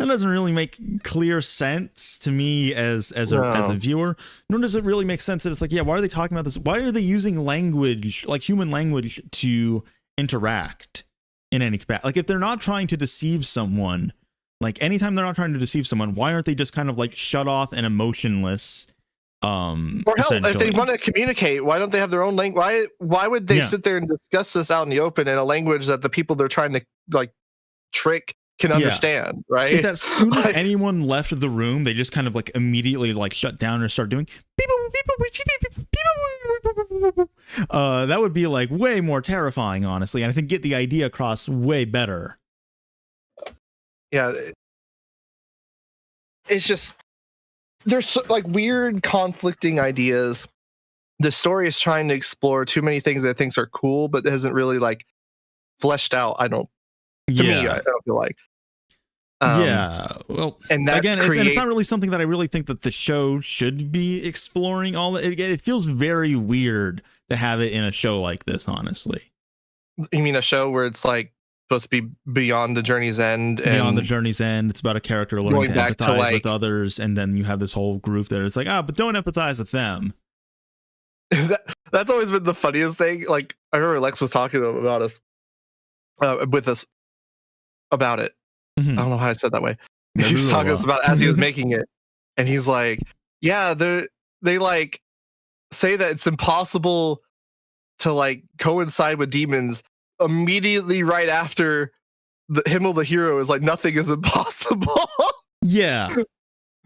that doesn't really make clear sense to me as a viewer. Nor does it really make sense that it's like, yeah, why are they talking about this? Why are they using language, like human language, to interact in any capacity? Like if they're not trying to deceive someone, Like anytime they're not trying to deceive someone, why aren't they just kind of like shut off and emotionless? Or hell, if they want to communicate, why don't they have their own language? Why would they sit there and discuss this out in the open in a language that the people they're trying to like trick can understand, right? If as soon as anyone left the room, they just kind of like immediately like shut down and start doing that would be like way more terrifying, honestly, and I think get the idea across way better. Yeah, it's just there's so, like weird conflicting ideas. The story is trying to explore too many things that it thinks are cool, but hasn't really like fleshed out. I don't feel like. Well, and that again, it's not really something that I really think that the show should be exploring. It feels very weird to have it in a show like this, honestly. You mean a show where it's like supposed to be beyond the journey's end? Beyond the journey's end, it's about a character learning to empathize with others, and then you have this whole group that it's like, but don't empathize with them. That's always been the funniest thing. Like I remember Lex was talking about us, with us about it. I don't know how I said that way. He was talking to us about as he was making it, and he's like, "Yeah, they like say that it's impossible to like coincide with demons." Immediately right after Himmel the hero is like, "Nothing is impossible." Yeah,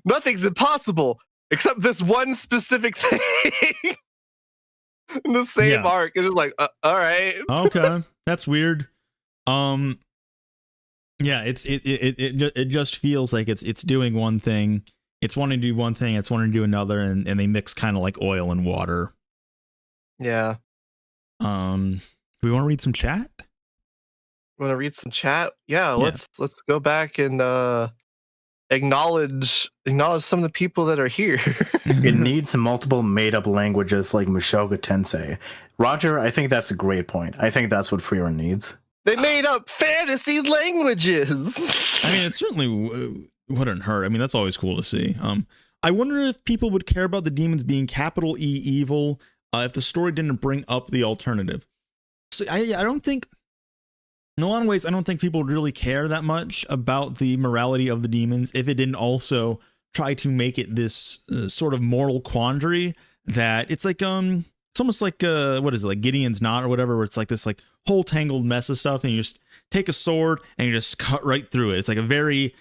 nothing's impossible except this one specific thing. In the same arc, it's just like, all right, okay, that's weird. Yeah, it just feels like it's doing one thing, it's wanting to do one thing, it's wanting to do another, and they mix kind of like oil and water. Yeah. Do we want to read some chat? Want to read some chat? Yeah, let's go back and acknowledge some of the people that are here. It needs multiple made-up languages like Mushoku Tensei. Roger, I think that's a great point. I think that's what Frieren needs. They made up fantasy languages. I mean, it certainly wouldn't hurt. I mean, that's always cool to see. I wonder if people would care about the demons being capital E evil if the story didn't bring up the alternative. So I don't think, in a lot of ways, I don't think people would really care that much about the morality of the demons if it didn't also try to make it this sort of moral quandary that it's like it's almost like what is it, like Gideon's Knot or whatever, where it's like this like whole tangled mess of stuff, and you just take a sword and you just cut right through it. It's like a very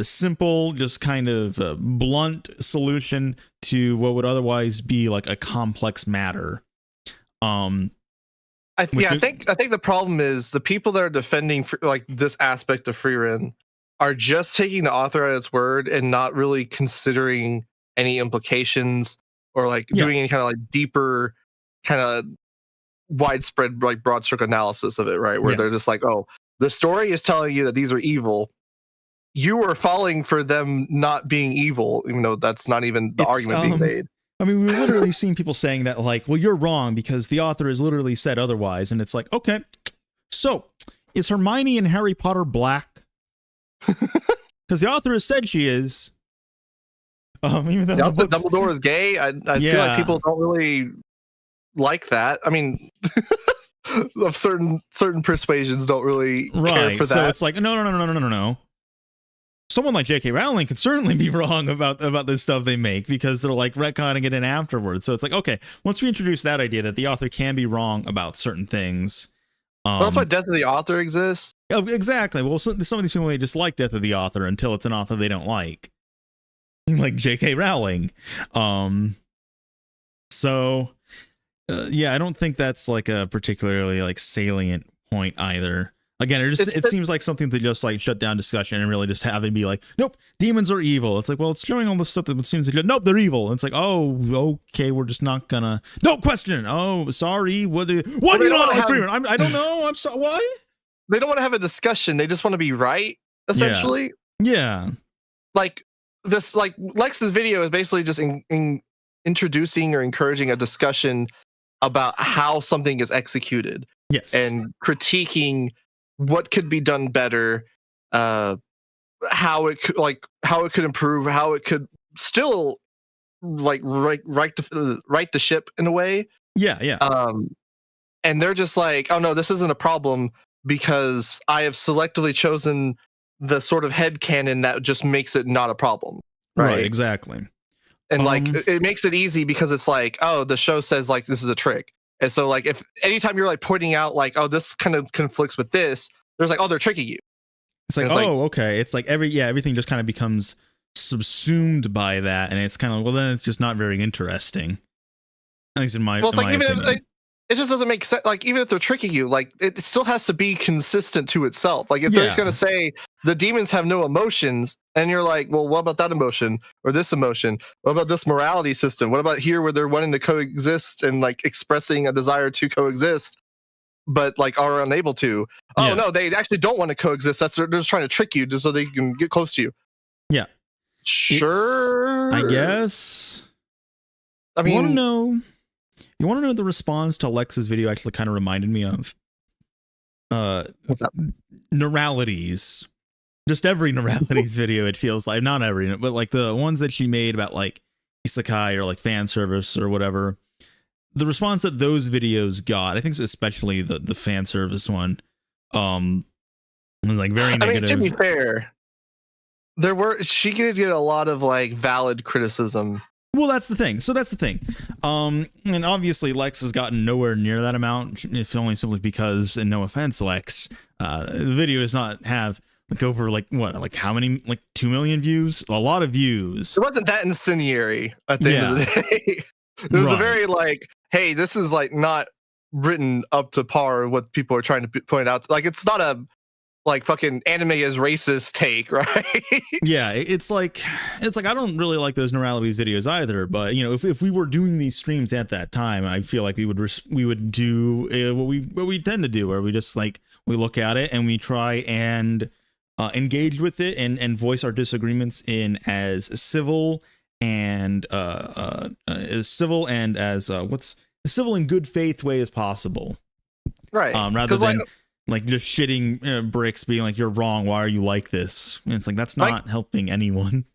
simple, just kind of blunt solution to what would otherwise be like a complex matter. I think the problem is the people that are defending like this aspect of Frieren are just taking the author at its word and not really considering any implications or like doing any kind of like deeper kind of widespread like broad stroke analysis of it, right? Where they're just like, oh, the story is telling you that these are evil. You are falling for them not being evil, even though that's not even the argument being made. I mean, we've literally seen people saying that like, well, you're wrong because the author has literally said otherwise. And it's like, okay, so is Hermione and Harry Potter black? Because the author has said she is. Even though Dumbledore is gay. I feel like people don't really like that. I mean, of certain persuasions don't really care for that. So it's like, no. Someone like J.K. Rowling could certainly be wrong about this stuff they make because they're like retconning it in afterwards. So it's like, okay, once we introduce that idea that the author can be wrong about certain things. That's why Death of the Author exists. Exactly. Well, some of these people may just like Death of the Author until it's an author they don't like J.K. Rowling. I don't think that's like a particularly like salient point either. Again, it seems like something to just like shut down discussion and really just have it be like, nope, demons are evil. It's like, well, it's showing all this stuff that seems to nope, they're evil. And it's like, oh, okay, we're just not gonna no question. Oh, sorry, what do you not like Frieren? I don't know. I'm sorry. Why? They don't want to have a discussion. They just want to be right, essentially. Yeah. Like this, like Lex's video is basically just introducing or encouraging a discussion about how something is executed. Yes. And critiquing what could be done better, how it could improve, how it could still like right the ship in a way. Yeah. And they're just like, oh no, this isn't a problem because I have selectively chosen the sort of headcanon that just makes it not a problem. Right, Right. exactly. And like it makes it easy because it's like, oh, the show says like this is a trick. And so like if anytime you're like pointing out like, oh, this kind of conflicts with this, there's like, oh, they're tricking you. It's like, okay. It's like everything just kind of becomes subsumed by that, and it's kind of, well, then it's just not very interesting. At least in my well, it's like even opinion. if, it just doesn't make sense. Like even if they're tricking you, like it still has to be consistent to itself. Like if they're gonna say the demons have no emotions, and you're like, well, what about that emotion or this emotion? What about this morality system? What about here where they're wanting to coexist and like expressing a desire to coexist, but like are unable to? Oh no, they actually don't want to coexist. They're just trying to trick you just so they can get close to you. Yeah, sure. I guess. I mean, you want to know the response to Alexa's video actually kind of reminded me of? Neuralities. Just every Neuralities video, it feels like. Not every, but like the ones that she made about like isekai or like fan service or whatever. The response that those videos got, I think especially the fan service one, was like very negative. I mean, to be fair, she did get a lot of like valid criticism. Well, that's the thing. So that's the thing. And obviously Lex has gotten nowhere near that amount, if only simply because, and no offense, Lex, the video does not have like over like what, like how many, like 2 million views? A lot of views. It wasn't that incendiary at the end of the day. It was a very like, hey, this is like not written up to par what people are trying to point out. Like it's not a like fucking anime is racist take, right? Yeah, it's like I don't really like those Neuralities videos either, but you know, if we were doing these streams at that time, I feel like we would do what we tend to do, where we just like we look at it and we try and engage with it and voice our disagreements in as civil and as civil and as what's a civil and good faith way as possible, right? Rather than like just shitting bricks, being like, you're wrong, why are you like this? And it's like, that's not helping anyone.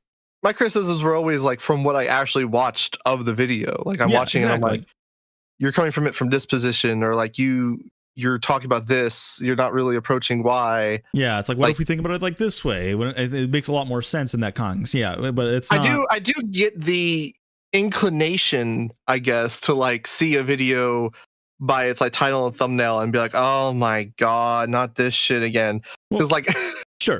My criticisms were always like from what I actually watched of the video. Like I'm watching it, I'm like, you're coming from it from this position, or like you're talking about this, you're not really approaching why. Yeah, it's like, what if we think about it like this way? It makes a lot more sense in that context. Yeah, but it's not... I do get the inclination, I guess, to like see a video by its like title and thumbnail and be like, oh my god, not this shit again. Because like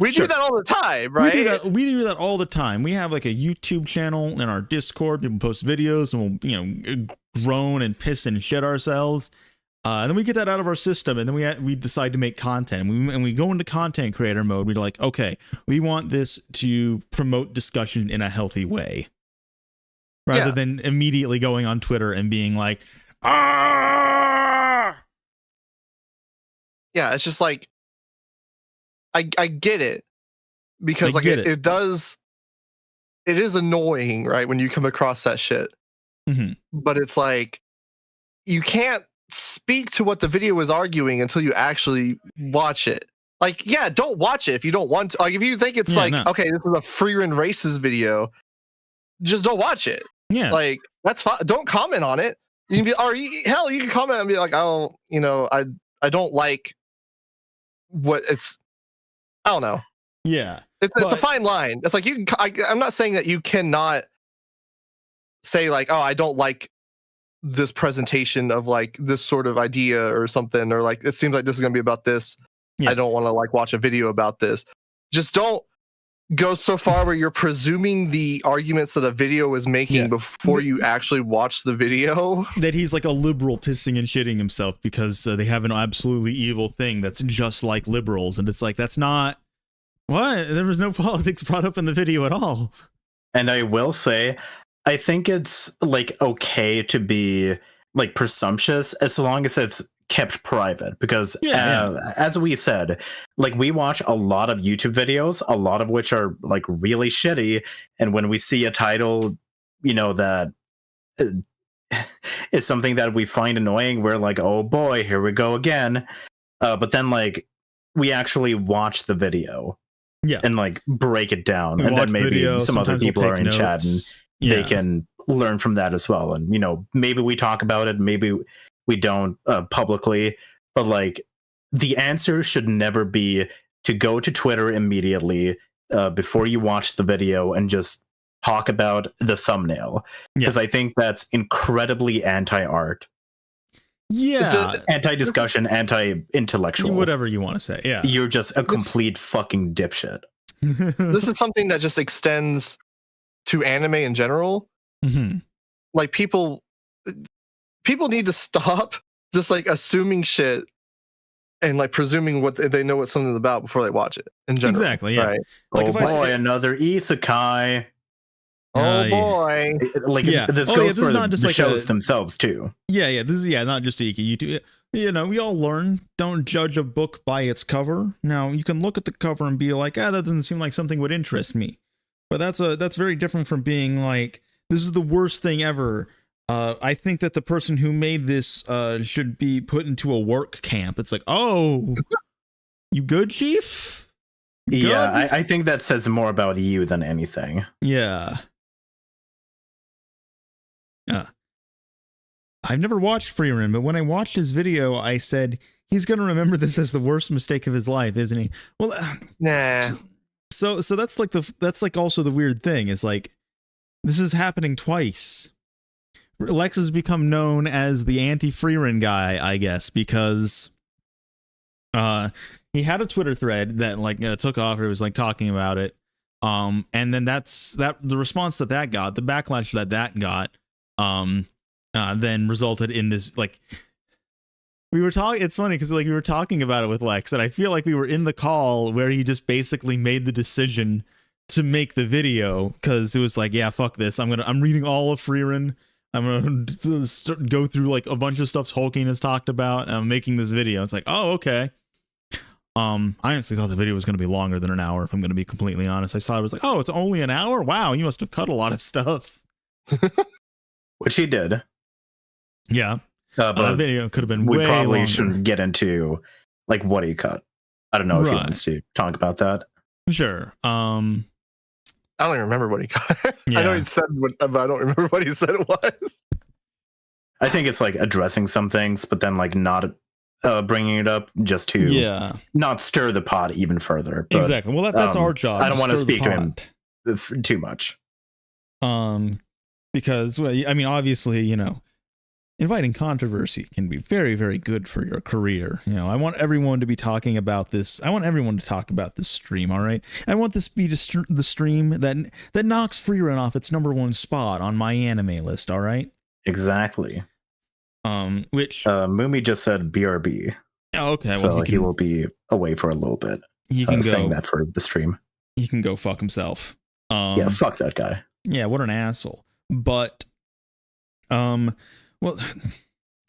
we do that all the time, right? We do that all the time. We have like a YouTube channel in our Discord, people post videos and we'll groan and piss and shit ourselves. And then we get that out of our system, and then we decide to make content, and we go into content creator mode. We're like, okay, we want this to promote discussion in a healthy way, rather than immediately going on Twitter and being like, ah. Yeah, it's just like I get it, because like it is annoying, right, when you come across that shit. Mm-hmm. But it's like you can't speak to what the video is arguing until you actually watch it. Like, yeah, don't watch it if you don't want to. Like, if you think it's okay, this is a Frieren races video, just don't watch it. Yeah, like that's fine. Don't comment on it. You can be, or hell, you can comment and be like, oh, I don't like what it's. I don't know. Yeah, it's a fine line. It's like you can. I'm not saying that you cannot say like, oh, I don't like this presentation of like this sort of idea or something, or like it seems like this is gonna be about this. I don't want to like watch a video about this. Just don't go so far where you're presuming the arguments that a video is making before you actually watch the video. That he's like a liberal pissing and shitting himself because they have an absolutely evil thing that's just like liberals, and it's like, that's not what. There was no politics brought up in the video at all. And I will say, I think it's like okay to be like presumptuous as long as it's kept private, because as we said, like we watch a lot of YouTube videos, a lot of which are like really shitty, and when we see a title, that is something that we find annoying, we're like, oh boy, here we go again. But then like we actually watch the video and like break it down, and then maybe some other people are in chat and they can learn from that as well. And, maybe we talk about it, maybe we don't publicly, but like the answer should never be to go to Twitter immediately before you watch the video and just talk about the thumbnail, because I think that's incredibly anti-art. Yeah, anti-discussion, anti-intellectual, whatever you want to say. Yeah, you're just a complete fucking dipshit. This is something that just extends to anime in general. Mm-hmm. Like people need to stop just like assuming shit and like presuming what they know what something's about before they watch it. In general, exactly. Yeah. Right? Like oh boy, another isekai. Oh boy! Like this goes for not just the like shows themselves too. Yeah. This is not just YouTube. You know, we all learn, don't judge a book by its cover. Now you can look at the cover and be like, that doesn't seem like something would interest me. But that's very different from being like, this is the worst thing ever. I think that the person who made this should be put into a work camp. It's like, oh, you good, Chief? You good? Yeah, I think that says more about you than anything. Yeah. I've never watched Frieren, but when I watched his video, I said, he's going to remember this as the worst mistake of his life, isn't he? Well, nah. So that's like also the weird thing is like, this is happening twice. Lex has become known as the anti-Frieren guy, I guess, because he had a Twitter thread that like took off. Or was like talking about it. And then the response that got, the backlash that got, then resulted in this, like, we were talking, it's funny because like we were talking about it with Lex, and I feel like we were in the call where he just basically made the decision to make the video, because it was like, yeah, fuck this, I'm reading all of Frieren, I'm gonna go through like a bunch of stuff Tolkien has talked about, and I'm making this video. It's like, oh, okay. I honestly thought the video was going to be longer than an hour, if I'm going to be completely honest. I saw it was like, oh, it's only an hour? Wow, you must have cut a lot of stuff. Which he did. Yeah. But the video could have been we way probably longer. Shouldn't get into like what he cut. I don't know if he wants to talk about that. Sure. I don't even remember what he cut. Yeah. I know he said what, but I don't remember what he said it was. I think it's like addressing some things, but then like not bringing it up just to not stir the pot even further. But, exactly. Well, that's our job. I don't want to speak to him too much. Because, well, I mean, obviously, you know, inviting controversy can be very, very good for your career. You know, I want everyone to be talking about this. I want everyone to talk about this stream. All right. I want this to be the stream that knocks Frieren off its #1 spot on my anime list. All right. Exactly. Which Moomy just said BRB. Oh, okay. So well, he will be away for a little bit. He can go saying that for the stream. He can go fuck himself. Yeah, fuck that guy. Yeah, what an asshole. But well,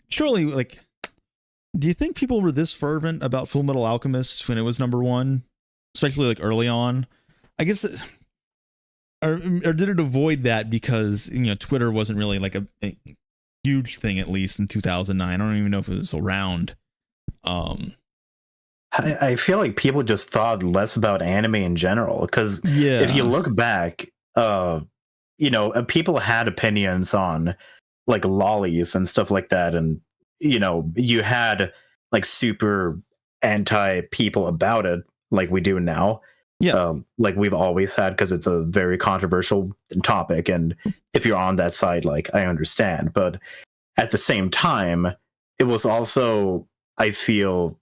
surely, like, do you think people were this fervent about Full Metal Alchemist when it was #1, especially like early on? I guess, or did it avoid that because, you know, Twitter wasn't really like a huge thing, at least in 2009. I don't even know if it was around. I feel like people just thought less about anime in general, because if you look back, you know, people had opinions on like lollies and stuff like that, and you know, you had like super anti people about it, like we do now. Like we've always had, because it's a very controversial topic, and if you're on that side, like, I understand. But at the same time, it was also, I feel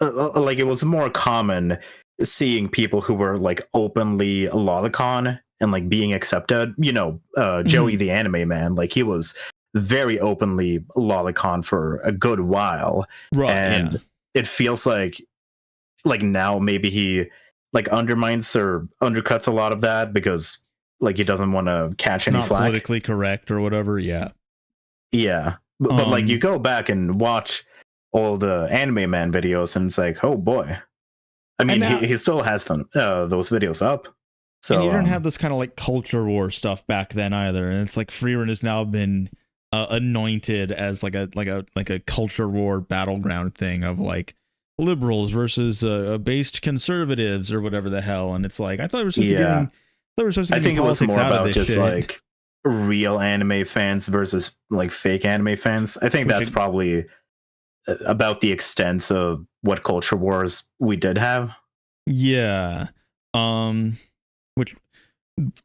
like it was more common seeing people who were like openly lolicon and like being accepted. You know, Joey the anime man, like he was very openly lolicon for a good while, right? And it feels like now maybe he like undermines or undercuts a lot of that because like he doesn't want to catch any flack. Politically correct or whatever. Yeah. But like you go back and watch all the anime man videos, and it's like, oh boy. I mean, now, he still has them those videos up. So and you didn't have this kind of like culture war stuff back then either. And it's like Frieren has now been anointed as like a culture war battleground thing of like liberals versus based conservatives or whatever the hell. And it's like, I thought we were supposed to I think it was more about just shit. Like real anime fans versus like fake anime fans. I think that's probably about the extent of what culture wars we did have. Yeah. Which,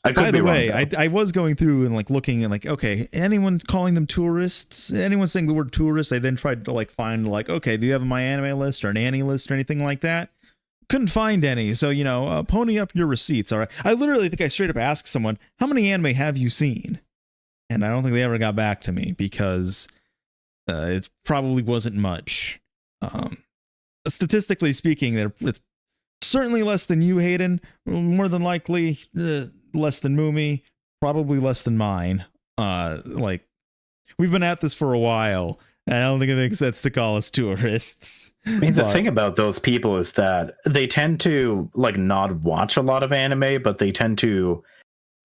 I could by be the way, wrong, I was going through and like looking and like, okay, anyone calling them tourists? Anyone saying the word tourist? I then tried to like find like, okay, do you have my anime list or an Annie list or anything like that? Couldn't find any. So, pony up your receipts. All right. I literally think I straight up asked someone, how many anime have you seen? And I don't think they ever got back to me because it probably wasn't much. Statistically speaking, it's certainly less than you, Hayden. More than likely, less than Moomy. Probably less than mine. Like, we've been at this for a while. And I don't think it makes sense to call us tourists. I mean, the thing about those people is that they tend to like not watch a lot of anime, but they tend to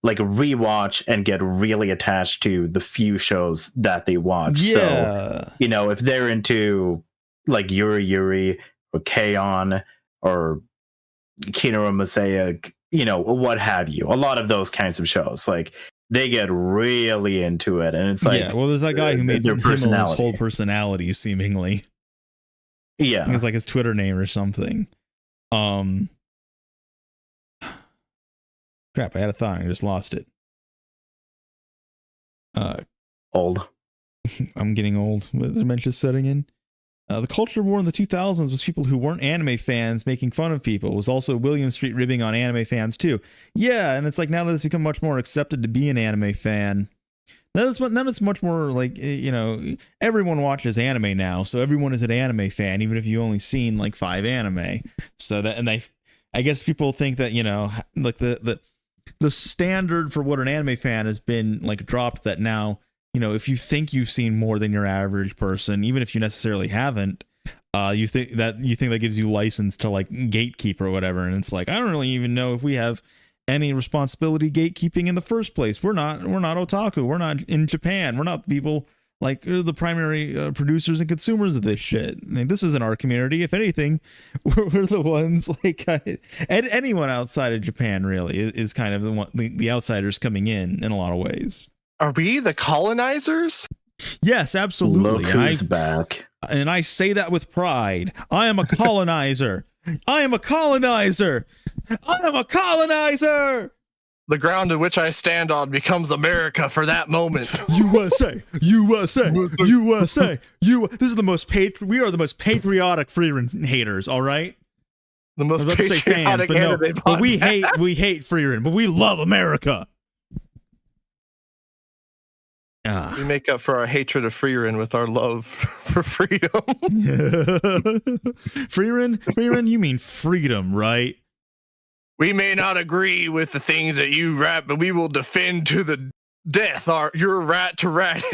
like rewatch and get really attached to the few shows that they watch. Yeah. So, if they're into like Yuri Yuri or K-On! Or Kinoro Mosaic, what have you, a lot of those kinds of shows, like they get really into it, and it's like, yeah, well, there's that guy who made their his whole personality, seemingly. Yeah, it's like his Twitter name or something. Crap, I had a thought, I just lost it. Old. I'm getting old with dementia setting in. The culture war in the 2000s was people who weren't anime fans making fun of people. It was also William Street ribbing on anime fans too. Yeah, and it's like now that it's become much more accepted to be an anime fan, then it's much more like, everyone watches anime now, so everyone is an anime fan, even if you only seen like 5 anime. So that, and I guess people think that, like the standard for what an anime fan has been like dropped, that now, if you think you've seen more than your average person, even if you necessarily haven't, you think that gives you license to like gatekeep or whatever. And it's like, I don't really even know if we have any responsibility gatekeeping in the first place. We're not otaku. We're not in Japan. We're not the people like the primary producers and consumers of this shit. I mean, this isn't our community. If anything, we're the ones like, and anyone outside of Japan really is kind of the outsiders coming in a lot of ways. Are we the colonizers? Yes, absolutely. Look who's back. And I say that with pride. I am a colonizer. I am a colonizer. I am a colonizer. The ground in which I stand on becomes America for that moment. USA, USA, USA. This is the most we are the most patriotic Frieren haters. All right. The most patriotic but we hate Frieren, but we love America. We make up for our hatred of Frieren with our love for freedom. Frieren, you mean freedom, right? We may not agree with the things that you rap, but we will defend to the death your rat to rat.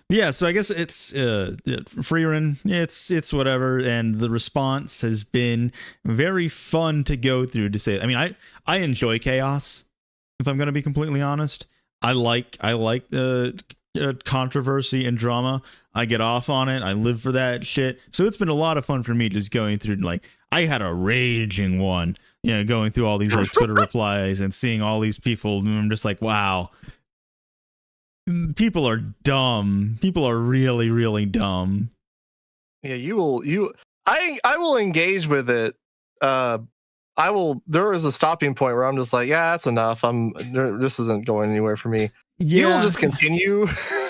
Yeah, so I guess it's Frieren, it's whatever, and the response has been very fun to go through, to say. I mean, I enjoy chaos, if I'm going to be completely honest. I like controversy and drama. I get off on it. I live for that shit. So it's been a lot of fun for me just going through, like, I had a raging one, going through all these like Twitter replies and seeing all these people, and I'm just like, wow. People are dumb. People are really, really dumb. Yeah, I will engage with it. There is a stopping point where I'm just like, yeah, that's enough. This isn't going anywhere for me. Yeah. You'll just continue.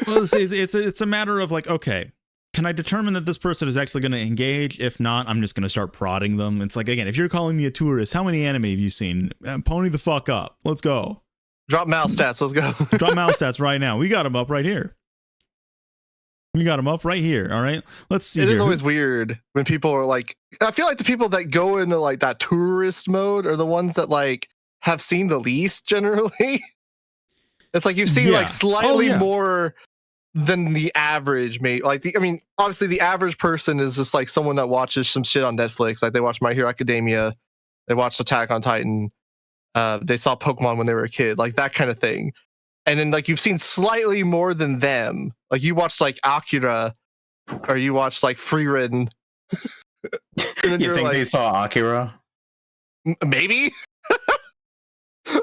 Well, it's a matter of like, okay, can I determine that this person is actually going to engage? If not, I'm just going to start prodding them. It's like, again, if you're calling me a tourist, how many anime have you seen? Pony the fuck up. Let's go. Drop mouse stats. Let's go. Drop mouse stats right now. We got them up right here. All right. Let's see. It is always weird when people are like, I feel like the people that go into like that tourist mode are the ones that like have seen the least generally. It's like you've seen like slightly more than the average, mate. Like obviously the average person is just like someone that watches some shit on Netflix. Like they watch My Hero Academia, they watched Attack on Titan. They saw Pokemon when they were a kid, like that kind of thing. And then like you've seen slightly more than them. Like you watched like Akira, or you watched like Frieren. You think they saw Akira? Maybe.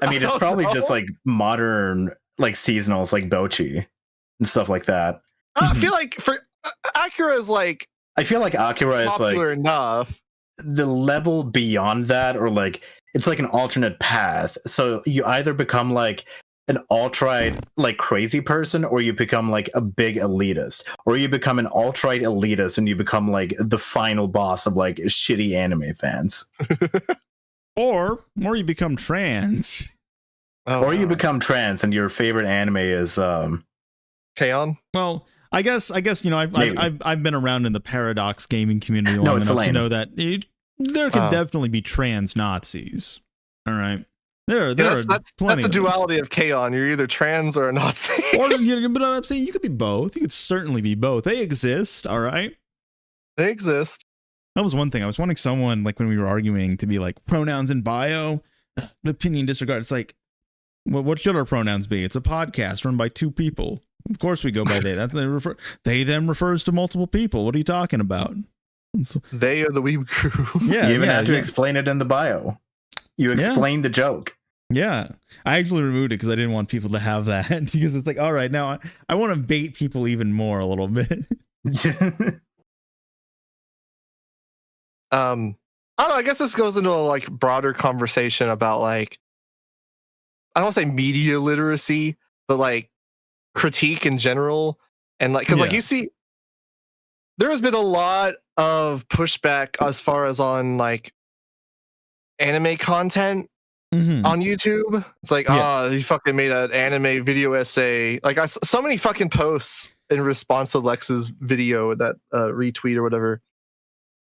I mean, it's probably just like modern like seasonals like Bochi. and stuff like that. I feel like for Akira is like I feel like Akira is like popular enough. the level beyond that, or like it's like an alternate path. So you either become like an alt-right like crazy person, or you become like a big elitist, or you become an alt-right elitist and you become like the final boss of like shitty anime fans. Or you become trans. Or you become trans and your favorite anime is K-On? Well, I guess you know I've been around in the Paradox gaming community long enough to know that there can definitely be trans Nazis. All right, that's the duality of K-On. You're either trans or a Nazi. Or but I'm saying you could be both. You could certainly be both. They exist. All right, they exist. That was one thing. I was wanting someone like when we were arguing to be like pronouns in bio, opinion disregard. It's like, well, what should our pronouns be? It's a podcast run by two people. Of course we go by they. That's they them refers to multiple people. What are you talking about? So, they are the weeb crew. Yeah, you even have to explain it in the bio. You explain the joke. Yeah, I actually removed it because I didn't want people to have that, because it's like, all right, now I want to bait people even more a little bit. I don't know. I guess this goes into a like broader conversation about like, I don't want to say media literacy, but like critique in general. And like, because like you see, there has been a lot of pushback as far as on like anime content on YouTube. It's like, you fucking made an anime video essay. Like so many fucking posts in response to Lex's video, that retweet or whatever.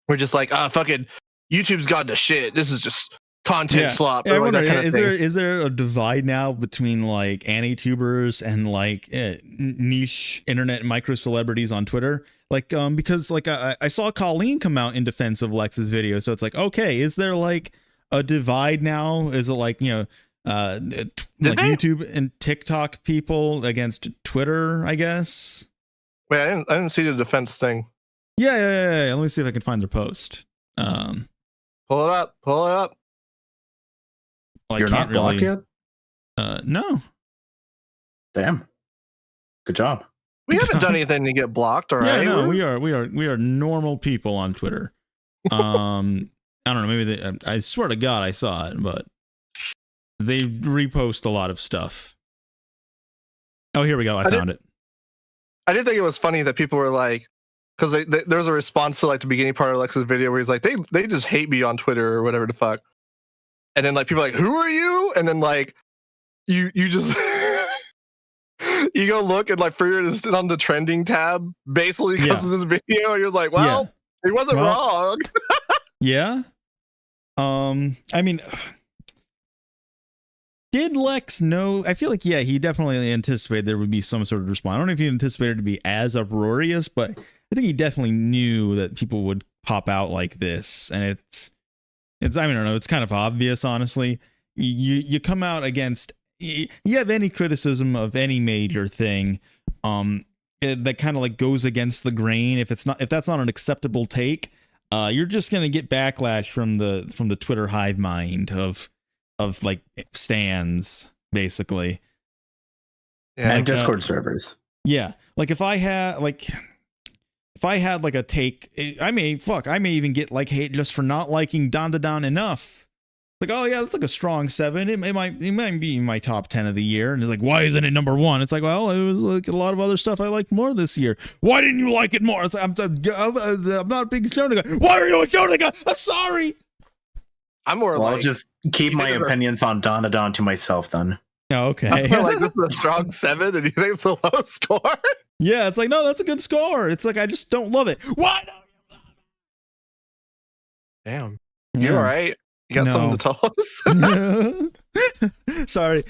We're just like, fucking YouTube's gone to shit. This is just content slop. Yeah, I wonder, is there a divide now between like anti-tubers and like niche internet micro celebrities on Twitter? Like, because like I saw Colleen come out in defense of Lex's video, so it's like, okay, is there like a divide now? Is it like, you know, like YouTube and TikTok people against Twitter, I guess? Wait, I didn't see the defense thing. Yeah. Let me see if I can find their post. Pull it up. Well, You're not blocked yet? No. Damn. Good job. We haven't done anything to get blocked, all right? Yeah, no, we are normal people on Twitter. I don't know, maybe I swear to God I saw it, but they repost a lot of stuff. Oh, here we go. I found it. I did think it was funny that people were like, because there was a response to like the beginning part of Alexa's video where he's like, they just hate me on Twitter or whatever the fuck. And then like people are like, who are you? And then like you just you go look and like Frieren is on the trending tab basically because of this video. And you're like, well, he wasn't wrong. Yeah. I mean, did Lex know? I feel like, he definitely anticipated there would be some sort of response. I don't know if he anticipated it to be as uproarious, but I think he definitely knew that people would pop out like this. And it's I don't know, it's kind of obvious, honestly. You come out against, you have any criticism of any major thing, that kind of like goes against the grain. If that's not an acceptable take, you're just gonna get backlash from the Twitter hive mind of like stans, basically. Yeah, and Discord servers. Yeah, like if I had like a take, I may even get like hate just for not liking Dandadan enough. Like, oh yeah, that's like a strong 7. It might be in my top 10 of the year. And it's like, why isn't it number 1? It's like, well, it was like a lot of other stuff I liked more this year. Why didn't you like it more? It's like, I'm not a big Shonen guy. Why are you a Shonen guy? I'm sorry. I'm more I'll just keep my opinions on Dandadan to myself then. Oh, okay. I'm like, this is a strong 7 and you think it's a low score? Yeah, it's like, no, that's a good score. It's like, I just don't love it. Why don't you love it? Damn. You all right? You got something to tell us? Sorry.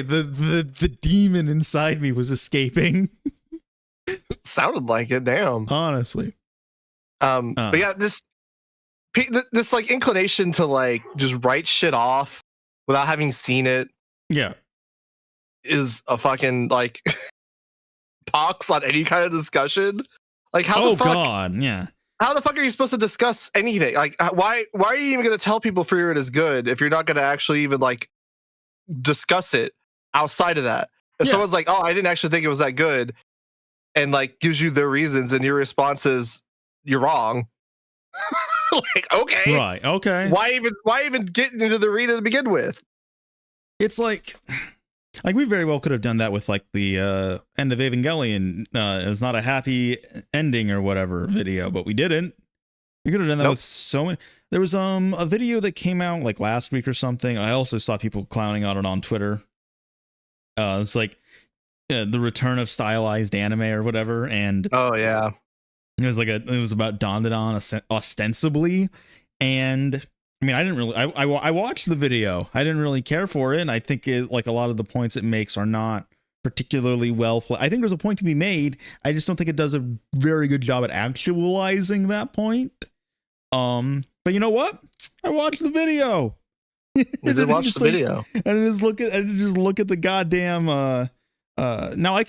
The demon inside me was escaping. Sounded like it. Damn. Honestly. But yeah, this like inclination to like just write shit off without having seen it. Yeah. Is a fucking like pox on any kind of discussion. Like how the fuck? God, yeah. How the fuck are you supposed to discuss anything? Like, why are you even going to tell people Frieren is good if you're not going to actually even like discuss it outside of that? If someone's like, oh, I didn't actually think it was that good, and like gives you their reasons, and your response is you're wrong. Like, okay, Right. Okay. why even get into the arena to begin with? It's like we very well could have done that with like the end of Evangelion. It's not a happy ending or whatever video, but we didn't. We could have done that with so many. There was a video that came out like last week or something. I also saw people clowning on it on Twitter. It's like the return of stylized anime or whatever, and oh yeah, it was about Dandadan ostensibly, and I mean, I didn't really. I watched the video. I didn't really care for it. And I think like a lot of the points it makes are not particularly well. I think there's a point to be made. I just don't think it does a very good job at actualizing that point. But you know what? I watched the video. You did watch the video, and just look at the goddamn. Now I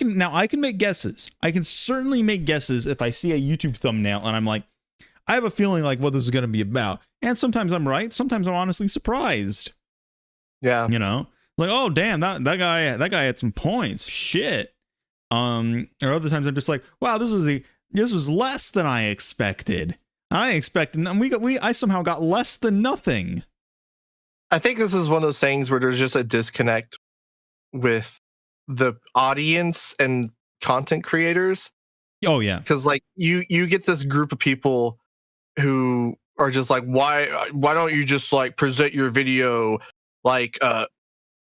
can make guesses. I can certainly make guesses if I see a YouTube thumbnail and I'm like, I have a feeling like what this is going to be about. And sometimes I'm right. Sometimes I'm honestly surprised. Yeah. You know, like, oh, damn, that guy had some points. Shit. Or other times I'm just like, wow, this was less than I expected. I expected, and I somehow got less than nothing. I think this is one of those things where there's just a disconnect with the audience and content creators. Oh yeah. Because like you get this group of people who are just like, why don't you just like present your video like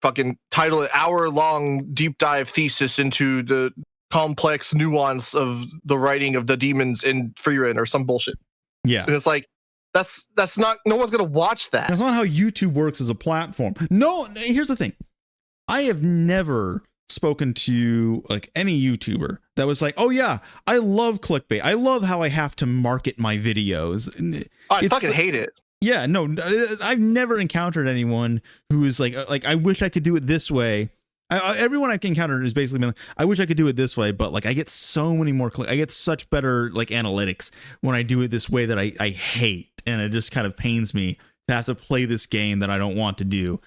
fucking title it hour-long deep dive thesis into the complex nuance of the writing of the demons in Frieren or some bullshit. Yeah. And it's like that's not, no one's gonna watch that. That's not how YouTube works as a platform. No, here's the thing. I have never spoken to like any YouTuber that was like, oh yeah, I love clickbait. I love how I have to market my videos. I fucking hate it. Yeah, no, I've never encountered anyone who is like I wish I could do it this way. Everyone I've encountered has basically been like, I wish I could do it this way, but like I get so many more I get such better like analytics when I do it this way that I hate, and it just kind of pains me to have to play this game that I don't want to do.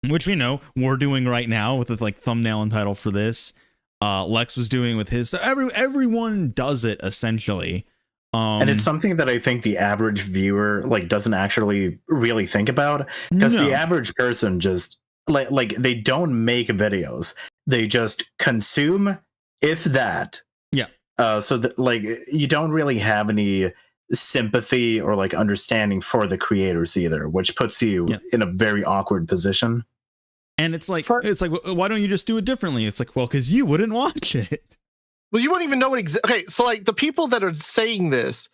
Which, you know, we're doing right now with the like thumbnail and title for this. Lex was doing with his. So everyone does it essentially. And it's something that I think the average viewer like doesn't actually really think about, because the average person just like they don't make videos. They just consume, if that. Yeah. So that like you don't really have any sympathy or like understanding for the creators either, which puts you in a very awkward position. And it's like, why don't you just do it differently? It's like, well, because you wouldn't watch it. Well, you wouldn't even know what okay, so like the people that are saying this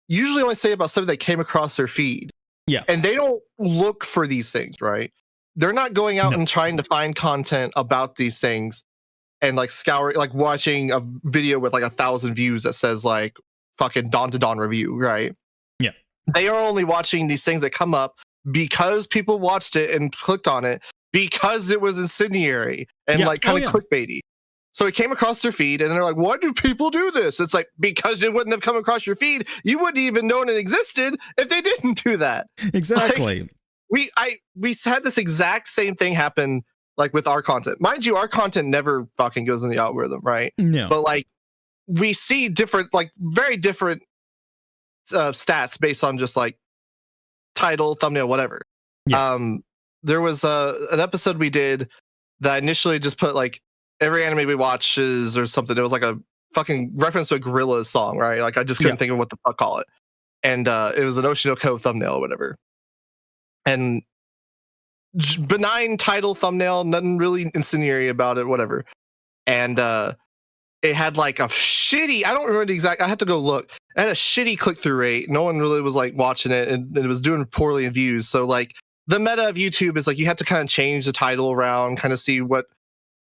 usually only say about something that came across their feed. Yeah. And they don't look for these things, right? They're not going out and trying to find content about these things and like scouring, like watching a video with like 1,000 views that says like fucking Dawn to Dawn review, right? Yeah. They are only watching these things that come up because people watched it and clicked on it because it was incendiary and like kind of clickbaity. So it came across their feed and they're like, why do people do this? It's like, because it wouldn't have come across your feed. You wouldn't even known it existed if they didn't do that. Exactly. Like, we had this exact same thing happen like with our content. Mind you, our content never fucking goes in the algorithm, right? No. But like we see different, like very different stats based on just like title, thumbnail, whatever. Yeah. There was an episode we did that initially just put like every anime we watches or something. It was like a fucking reference to a Gorillaz song, right? Like I just couldn't think of what the fuck call it. And it was an Oshinoko thumbnail or whatever. And benign title, thumbnail, nothing really incendiary about it, whatever. And it had like a shitty, I don't remember the exact, I had to go look. It had a shitty click-through rate. No one really was like watching it, and it was doing poorly in views. So like the meta of YouTube is like you have to kind of change the title around, kind of see what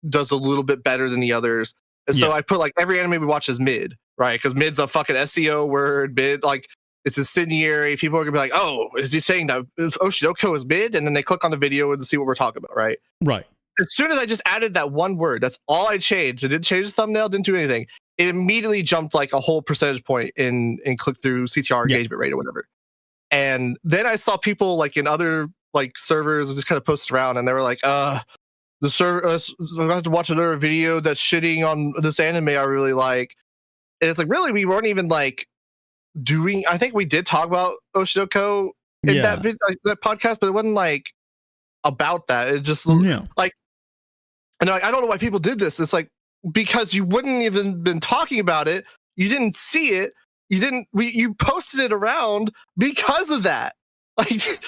does a little bit better than the others. And so I put like every anime we watch is mid, right? Because mid's a fucking SEO word. Mid, like it's incendiary. People are gonna be like, oh, is he saying that Oshinoko is mid? And then they click on the video and see what we're talking about, right? Right. As soon as I just added that one word, that's all I changed. It didn't change the thumbnail, didn't do anything. It immediately jumped like a whole percentage point in click-through CTR engagement rate or whatever. And then I saw people like in other like servers just kind of post around, and they were like, I have to watch another video that's shitting on this anime I really like. And it's like, really, we weren't even like doing. I think we did talk about Oshinoko in that that podcast, but it wasn't like about that. It just like, and like, I don't know why people did this. It's like because you wouldn't even been talking about it. You didn't see it. You posted it around because of that. Like,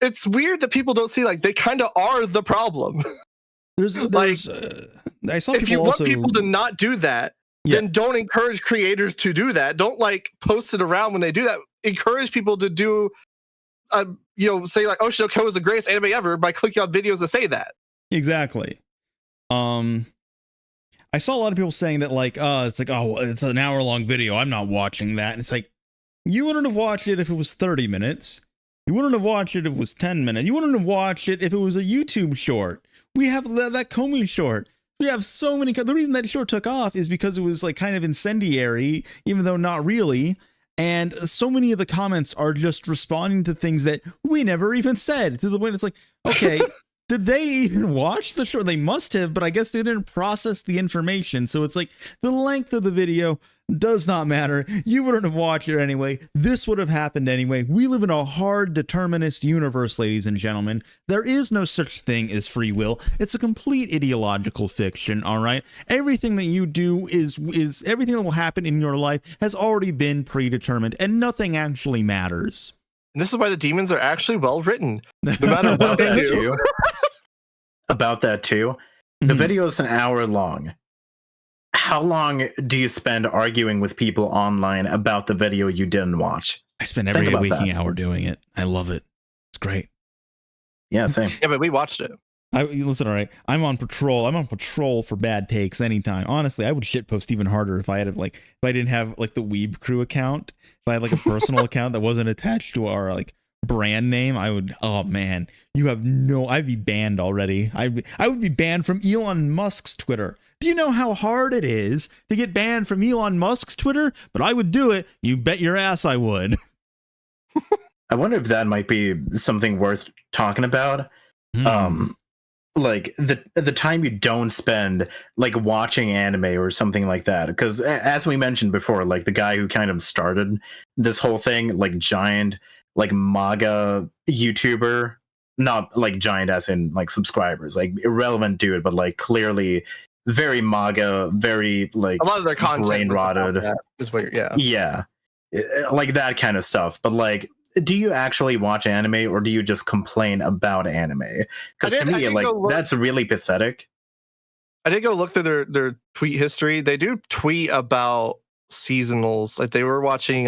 it's weird that people don't see, like, they kind of are the problem. There's like, I saw if people you want also, people to not do that, then don't encourage creators to do that. Don't like post it around when they do that. Encourage people to do, say like, Oshinoko is the greatest anime ever by clicking on videos that say that. Exactly. I saw a lot of people saying that like, it's like, oh, it's an hour-long video, I'm not watching that. And it's like, you wouldn't have watched it if it was 30 minutes. You wouldn't have watched it if it was 10 minutes. You wouldn't have watched it if it was a YouTube short. We have that Comey short. We have so many. The reason that short took off is because it was like kind of incendiary, even though not really. And so many of the comments are just responding to things that we never even said, to the point it's like, okay, did they even watch the short? They must have, but I guess they didn't process the information. So it's like the length of the video does not matter. You wouldn't have watched it anyway. This would have happened anyway. We live in a hard determinist universe, ladies and gentlemen. There is no such thing as free will. It's a complete ideological fiction, all right? Everything that you do is everything that will happen in your life has already been predetermined, and nothing actually matters. And this is why the demons are actually well written. No matter what they do. About that too. The video is an hour long. How long do you spend arguing with people online about the video you didn't watch? I spend every waking hour doing it. I love it. It's great. Yeah, same. Yeah, but we watched it. Listen, all right. I'm on patrol. I'm on patrol for bad takes anytime. Honestly, I would shitpost even harder if I didn't have like the Weeb Crew account. If I had like a personal account that wasn't attached to our like brand name, I would. Oh man, I'd be banned already. I would be banned from Elon Musk's Twitter. Do you know how hard it is to get banned from Elon Musk's Twitter? But I would do it. You bet your ass I would. I wonder if that might be something worth talking about. Like the time you don't spend like watching anime or something like that. Because as we mentioned before, like the guy who kind of started this whole thing, like giant, like MAGA YouTuber, not like giant as in like subscribers, like irrelevant dude, but like clearly very MAGA, very like a lot of their content brain rotted. Is weird, yeah, like that kind of stuff. But like, do you actually watch anime or do you just complain about anime? Because to me, like that's really pathetic. I did go look through their tweet history. They do tweet about seasonals. Like they were watching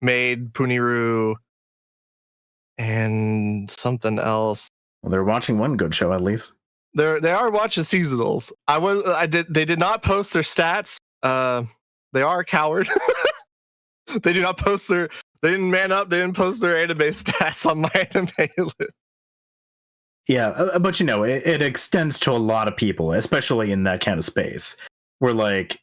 Maid, Puniru, and something else. Well, they're watching one good show at least. They are watching seasonals. They did not post their stats. They are a coward. They do not post they didn't man up. They didn't post their anime stats on my anime list. Yeah, but you know, it extends to a lot of people, especially in that kind of space, where like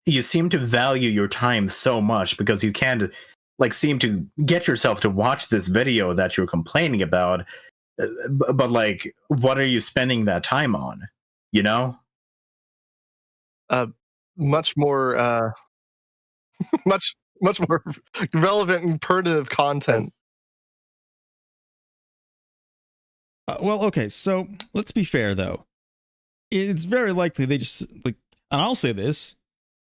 you seem to value your time so much because you can't like seem to get yourself to watch this video that you're complaining about. But like, what are you spending that time on? You know, much more, much more relevant and pertinent content. Well, okay, so let's be fair though. It's very likely they just like, and I'll say this: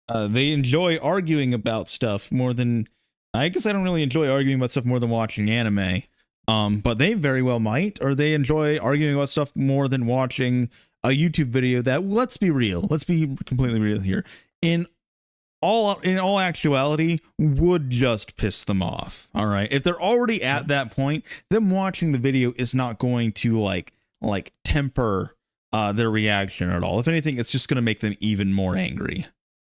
they enjoy arguing about stuff more than. I guess I don't really enjoy arguing about stuff more than watching anime. But they very well might, or they enjoy arguing about stuff more than watching a YouTube video that, let's be real, let's be completely real here, in all actuality, would just piss them off. All right, if they're already at that point, them watching the video is not going to like temper their reaction at all. If anything, it's just going to make them even more angry.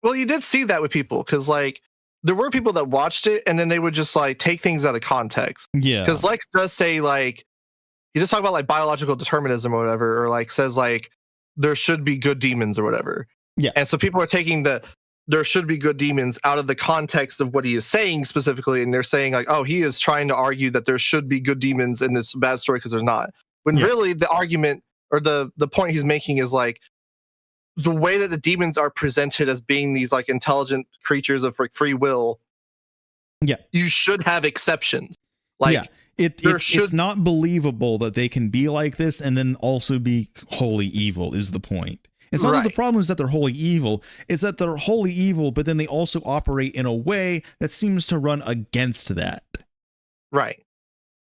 Well, you did see that with people, because like there were people that watched it and then they would just like take things out of context. Yeah. Because Lex does say like, he just talk about like biological determinism or whatever, or like says like there should be good demons or whatever. Yeah. And so people are taking there should be good demons out of the context of what he is saying specifically. And they're saying like, oh, he is trying to argue that there should be good demons in this bad story because there's not. When really the argument or the point he's making is like the way that the demons are presented as being these like intelligent creatures of like free will. Yeah, you should have exceptions. Like, yeah, it's not believable that they can be like this and then also be wholly evil. Is the point? It's not that the problem is that they're wholly evil. It's that they're wholly evil, but then they also operate in a way that seems to run against that. Right.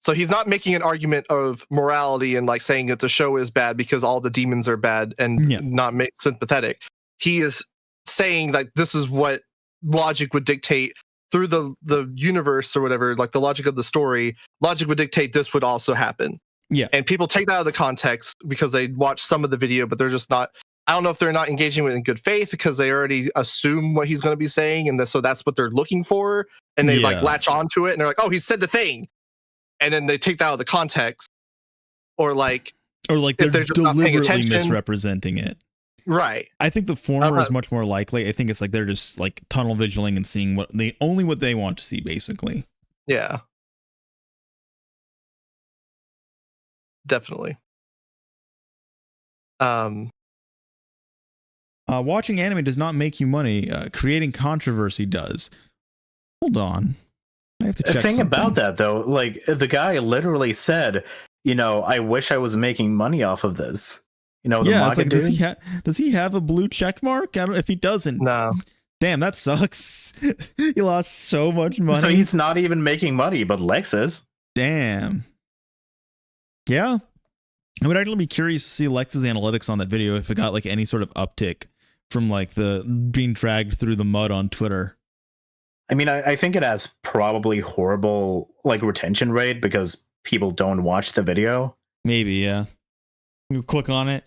So he's not making an argument of morality and like saying that the show is bad because all the demons are bad and not sympathetic. He is saying like this is what logic would dictate through the universe or whatever, like the logic of the story. Logic would dictate this would also happen. Yeah. And people take that out of the context because they watch some of the video, but they're just not. I don't know if they're not engaging with in good faith because they already assume what he's going to be saying, and so that's what they're looking for, and they like latch onto it, and they're like, "Oh, he said the thing," and then they take that out of the context, or like they're deliberately misrepresenting it. Right. I think the former is much more likely. I think it's like they're just like tunnel visioning and seeing what they want to see, basically. Yeah. Definitely. Watching anime does not make you money. Creating controversy does. Hold on. I have to check the thing something about that, though, like the guy literally said, I wish I was making money off of this. The manga like, does he have a blue check mark? I don't. If he doesn't, no. Damn, that sucks. He lost so much money. So he's not even making money, but Lex is. Damn. Yeah. I would actually be curious to see Lex's analytics on that video if it got like any sort of uptick from like the being dragged through the mud on Twitter. I mean, I think it has probably horrible like retention rate because people don't watch the video. Maybe, yeah. You click on it,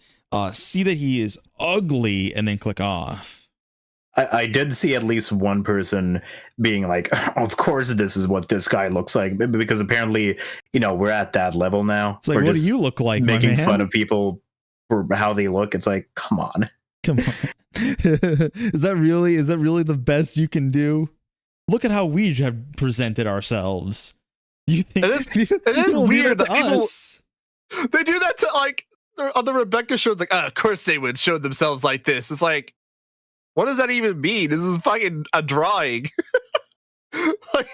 see that he is ugly, and then click off. I did see at least one person being like, of course this is what this guy looks like, because apparently, we're at that level now. It's like, what do you look like, making fun of people for how they look. It's like, come on. Is that really the best you can do? Look at how we have presented ourselves. You think it is weird that us? They do that to like on the Rebecca show. It's like, of course they would show themselves like this. It's like, what does that even mean? This is fucking a drawing. Like,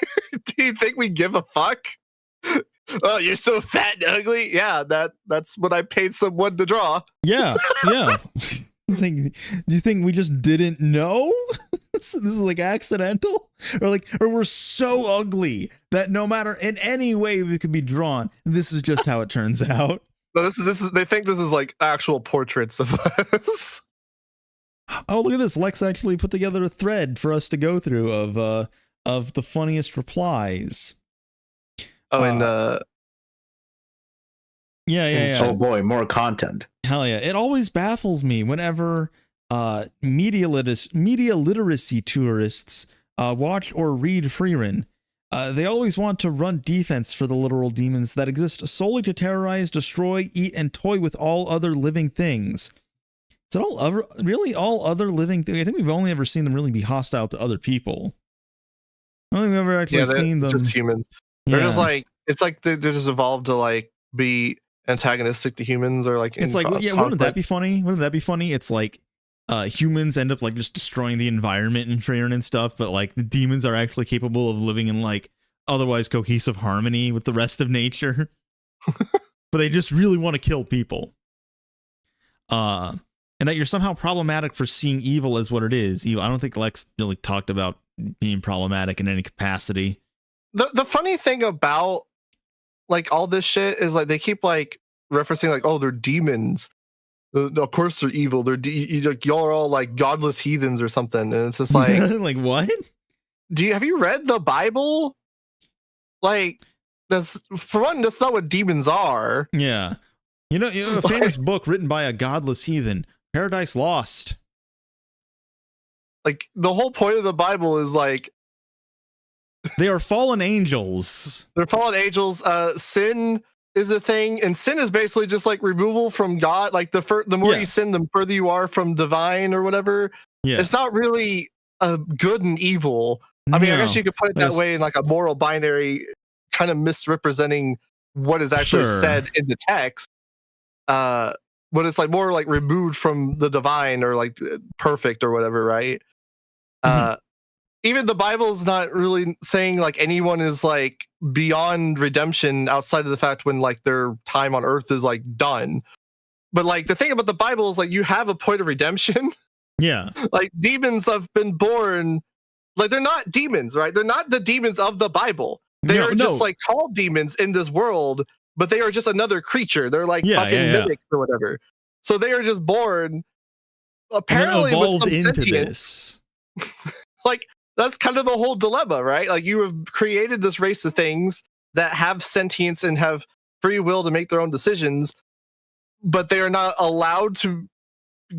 do you think we give a fuck? Oh, you're so fat and ugly. Yeah, that's what I paid someone to draw. Yeah. It's like, do you think we just didn't know? This is like accidental, or we're so ugly that no matter in any way we could be drawn, this is just how it turns out. No, this is. They think this is like actual portraits of us. Oh, look at this! Lex actually put together a thread for us to go through of the funniest replies. Oh, and yeah. Oh boy, more content. Hell yeah! It always baffles me whenever media literacy tourists watch or read Frieren. They always want to run defense for the literal demons that exist solely to terrorize, destroy, eat, and toy with all other living things. Is it all other living things? I think we've only ever seen them really be hostile to other people. I don't think we've ever actually seen them. Just humans. They're just like, it's like they just evolved to like be antagonistic to humans, or like it's like, wouldn't that be funny? It's like humans end up like just destroying the environment and Frieren and stuff, but like the demons are actually capable of living in like otherwise cohesive harmony with the rest of nature. But they just really want to kill people. And that you're somehow problematic for seeing evil as what it is. I don't think Lex really talked about being problematic in any capacity. The funny thing about like all this shit is like they keep like referencing like, oh, they're demons. Of course they're evil. Y'all are all like godless heathens or something, and it's just like, like what? Have you read the Bible? Like, that's for one, that's not what demons are. Yeah, a famous book written by a godless heathen, Paradise Lost. Like the whole point of the Bible is like they are fallen angels. They're fallen angels. Sin is a thing, and sin is basically just like removal from God. Like the more you sin, the further you are from divine or whatever. Yeah, it's not really a good and evil. I mean, I guess you could put it that way in like a moral binary, kind of misrepresenting what is actually said in the text. But when it's like more like removed from the divine or like perfect or whatever, right? Even the Bible's not really saying like anyone is like beyond redemption outside of the fact when like their time on earth is like done. But like the thing about the Bible is like you have a point of redemption. Yeah. Like demons have been born, like they're not demons, right? They're not the demons of the Bible. They are just like called demons in this world, but they are just another creature. They're like fucking mimics or whatever. So they are just born apparently evolved with some into sentience. this. Like that's kind of the whole dilemma, right? Like you have created this race of things that have sentience and have free will to make their own decisions, but they are not allowed to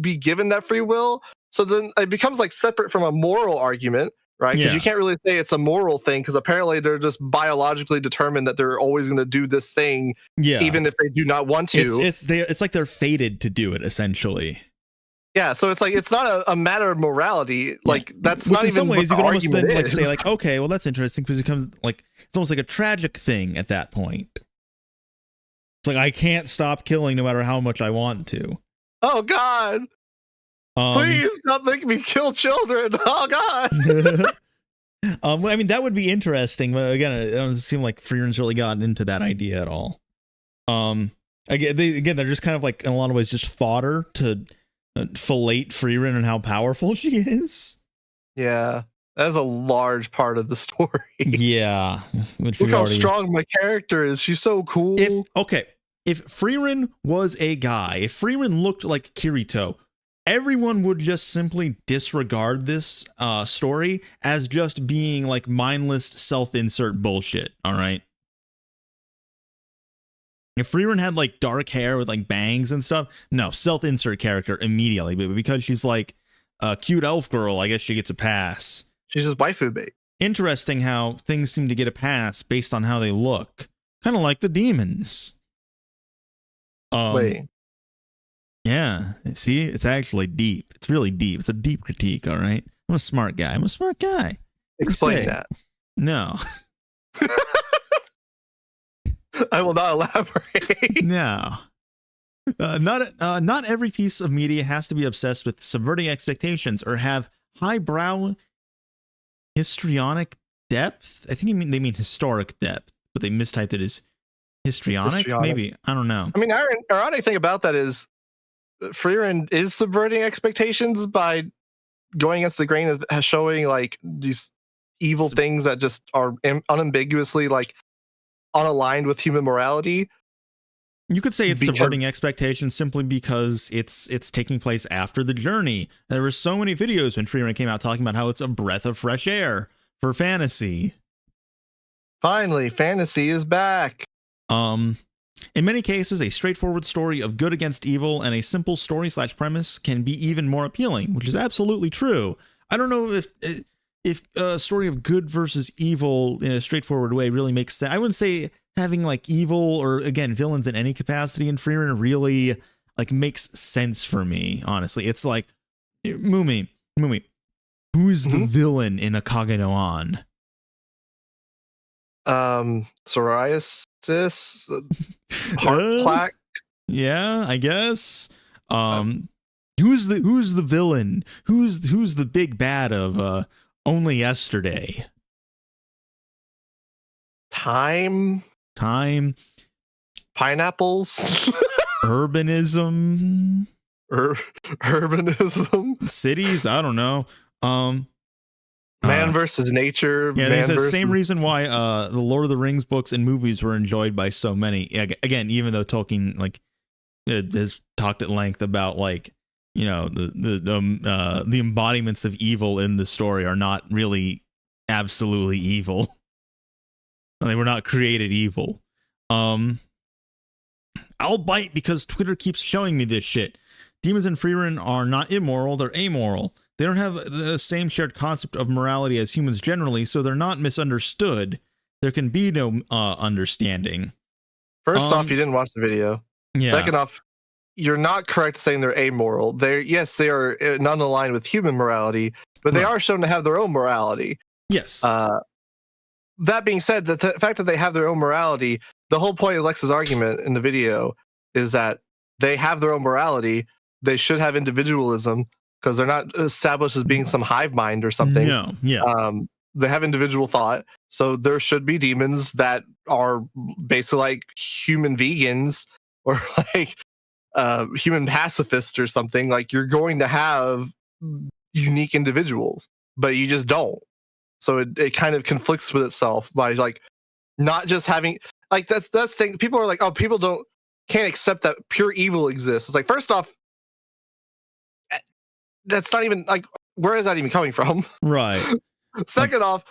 be given that free will. So then it becomes like separate from a moral argument, right? Because you can't really say it's a moral thing because apparently they're just biologically determined that they're always going to do this thing, even if they do not want to. It's like they're fated to do it, essentially. Yeah, so it's like it's not a matter of morality. Like that's Which not in even some ways you what the can almost then argument like is. say like, okay, well that's interesting because it becomes like it's almost like a tragic thing at that point. It's like I can't stop killing no matter how much I want to. Oh God! Please stop making me kill children. Oh God! I mean that would be interesting, but again, it doesn't seem like Frieren's really gotten into that idea at all. They're just kind of like in a lot of ways just fodder to fillet Frieren and how powerful she is. Yeah, that is a large part of the story. Yeah, look how strong my character is. She's so cool. If Frieren was a guy, if Frieren looked like Kirito, everyone would just simply disregard this story as just being like mindless self-insert bullshit. All right. If Frieren had like dark hair with like bangs and stuff, no, self-insert character immediately. But because she's like a cute elf girl, I guess she gets a pass. She's just waifu bait. Interesting how things seem to get a pass based on how they look. Kind of like the demons. Wait. Yeah. See, it's actually deep. It's really deep. It's a deep critique, all right? I'm a smart guy. Explain that. No. I will not elaborate. No. Not every piece of media has to be obsessed with subverting expectations or have highbrow histrionic depth. I think they mean historic depth, but they mistyped it as histrionic. Maybe. I don't know. I mean, ironic thing about that is Frieren is subverting expectations by going against the grain of showing like these evil things that just are unambiguously like unaligned with human morality. You could say it's subverting expectations simply because it's taking place after the journey. There were so many videos when Frieren came out talking about how it's a breath of fresh air for fantasy. Finally, fantasy is back. In many cases, a straightforward story of good against evil and a simple story/premise can be even more appealing, which is absolutely true. I don't know if a story of good versus evil in a straightforward way really makes sense. I wouldn't say having like evil or again villains in any capacity in Frieren really like makes sense for me. Honestly, it's like Mumi, who's the villain in Akage no An? Psoriasis, heart plaque. Yeah, I guess. Who's the villain? Who's the big bad of Only Yesterday? Time. Urbanism. Pineapples. Urbanism. Cities. I don't know. Man versus nature. Yeah, there's the same reason why the Lord of the Rings books and movies were enjoyed by so many. Again, even though Tolkien like has talked at length about like the embodiments of evil in the story are not really absolutely evil. They were not created evil. I'll bite because Twitter keeps showing me this shit. Demons and Frieren are not immoral, they're amoral. They don't have the same shared concept of morality as humans generally, so they're not misunderstood. There can be no understanding. First off, you didn't watch the video. Yeah. Second off, you're not correct saying they're amoral. They are not aligned with human morality, but they are shown to have their own morality. Yes. That being said, the fact that they have their own morality, the whole point of Lex's argument in the video is that they have their own morality. They should have individualism because they're not established as being some hive mind or something. No, yeah. They have individual thought. So there should be demons that are basically like human vegans or like human pacifists or something. Like you're going to have unique individuals, but you just don't. So it kind of conflicts with itself by like not just having like that's thing. People are like, oh, people can't accept that pure evil exists. It's like, first off, that's not even like, where is that even coming from? Right. Second off,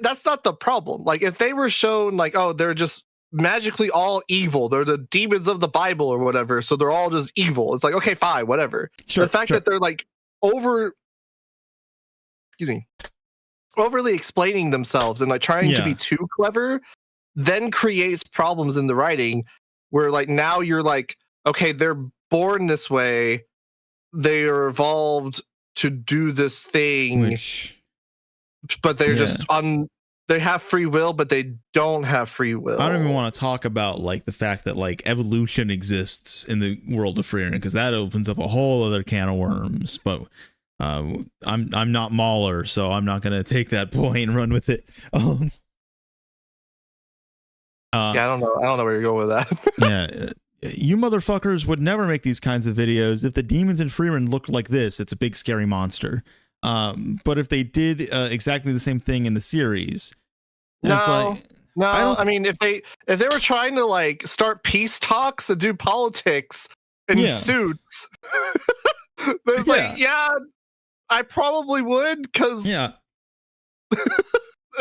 that's not the problem. Like if they were shown like, oh, they're just magically all evil, they're the demons of the Bible or whatever, so they're all just evil. It's like, okay, fine, whatever. Sure, the fact that they're like overly explaining themselves and like trying to be too clever then creates problems in the writing where like now you're like, okay, they're born this way, they are evolved to do this thing, but they're just they have free will, but they don't have free will. I don't even want to talk about like the fact that like evolution exists in the world of Frieren, because that opens up a whole other can of worms. But I'm not Mahler, so I'm not going to take that point and run with it. I don't know where you're going with that. Yeah, you motherfuckers would never make these kinds of videos if the demons in Frieren looked like this. It's a big scary monster. But if they did exactly the same thing in the series, I mean, if they were trying to like start peace talks and do politics in suits, it's like, I probably would, because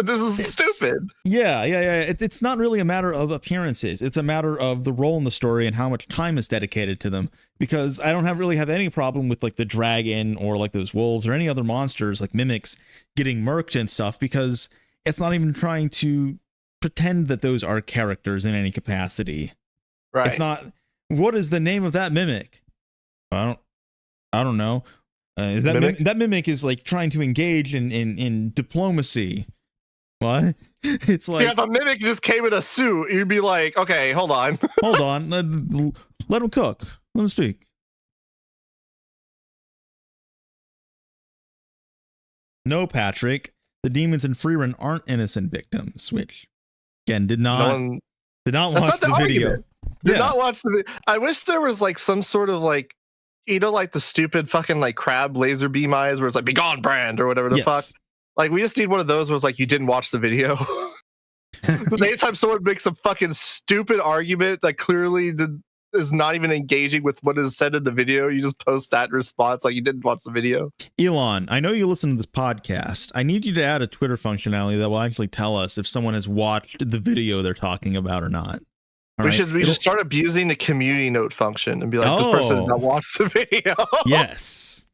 this is stupid. Yeah. It's not really a matter of appearances. It's a matter of the role in the story and how much time is dedicated to them. Because I don't really have any problem with like the dragon or like those wolves or any other monsters like mimics getting murked and stuff, because it's not even trying to pretend that those are characters in any capacity. Right. It's not. What is the name of that mimic? I don't know. Is that mimic? That mimic is like trying to engage in diplomacy. What? It's like, if a mimic just came in a suit, you'd be like, okay, hold on. Hold on. Let him cook. Let him speak. No, Patrick. The demons in Frieren aren't innocent victims, which again did not watch the video. Did not watch the video. I wish there was like some sort of like, like the stupid fucking like crab laser beam eyes where it's like "Be gone, brand" or whatever the fuck. Like we just need one of those where it's like you didn't watch the video. Because anytime someone makes a fucking stupid argument that clearly is not even engaging with what is said in the video, you just post that response like you didn't watch the video. Elon, I know you listen to this podcast. I need you to add a Twitter functionality that will actually tell us if someone has watched the video they're talking about or not. We should start abusing the community note function and be like, this person did not watch the video. Yes.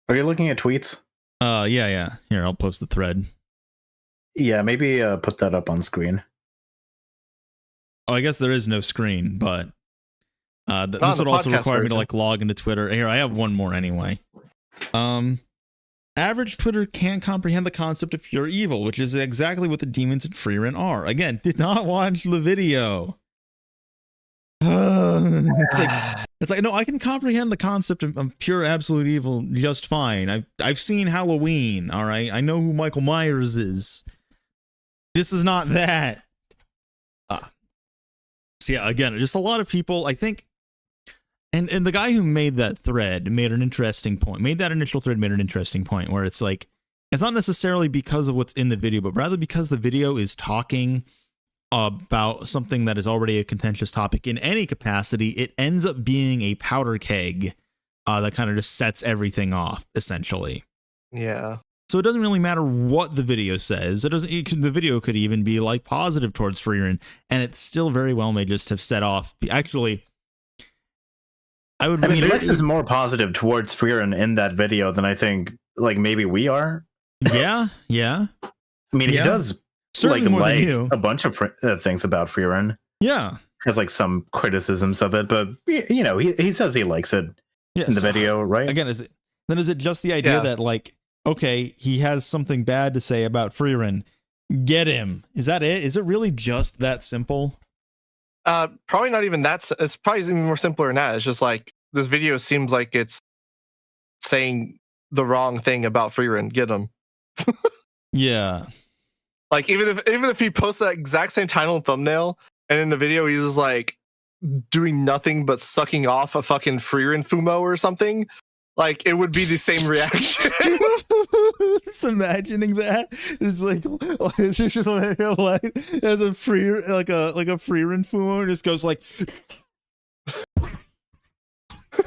Are you looking at tweets? Yeah. Here, I'll post the thread. Yeah, maybe put that up on screen. Oh, I guess there is no screen, but this would also require me to like log into Twitter. Here, I have one more anyway. Average Twitter can't comprehend the concept of pure evil, which is exactly what the demons in Frieren are. Again, did not watch the video. It's like no, I can comprehend the concept of pure absolute evil just fine. I've seen Halloween. All right, I know who Michael Myers is. This is not that. So yeah, again, just a lot of people, I think, and the guy who made that thread made an interesting point. Made that initial thread made an interesting point where it's like, it's not necessarily because of what's in the video, but rather because the video is talking about something that is already a contentious topic in any capacity. It ends up being a powder keg that kind of just sets everything off, essentially. Yeah. So it doesn't really matter what the video says. The video could even be like positive towards Frieren, and it still very well may just have set off. Actually, I mean, Rex is more positive towards Frieren in that video than I think, like, maybe we are. Yeah. I mean, he does certainly more than you. A bunch of things about Frieren. Yeah. Has like some criticisms of it, but you know, he says he likes it in the video, right? Again, is it just the idea that like, okay, he has something bad to say about Frieren, get him? Is that it? Is it really just that simple? Probably not even that. It's probably even more simpler than that. It's just like this video seems like it's saying the wrong thing about Frieren. Get him. Yeah. Like even if he posts that exact same title and thumbnail, and in the video he's just like doing nothing but sucking off a fucking Frieren Fumo or something, like it would be the same reaction. Just imagining that. It's like it's just like as a free like a Frieren Fumo just goes like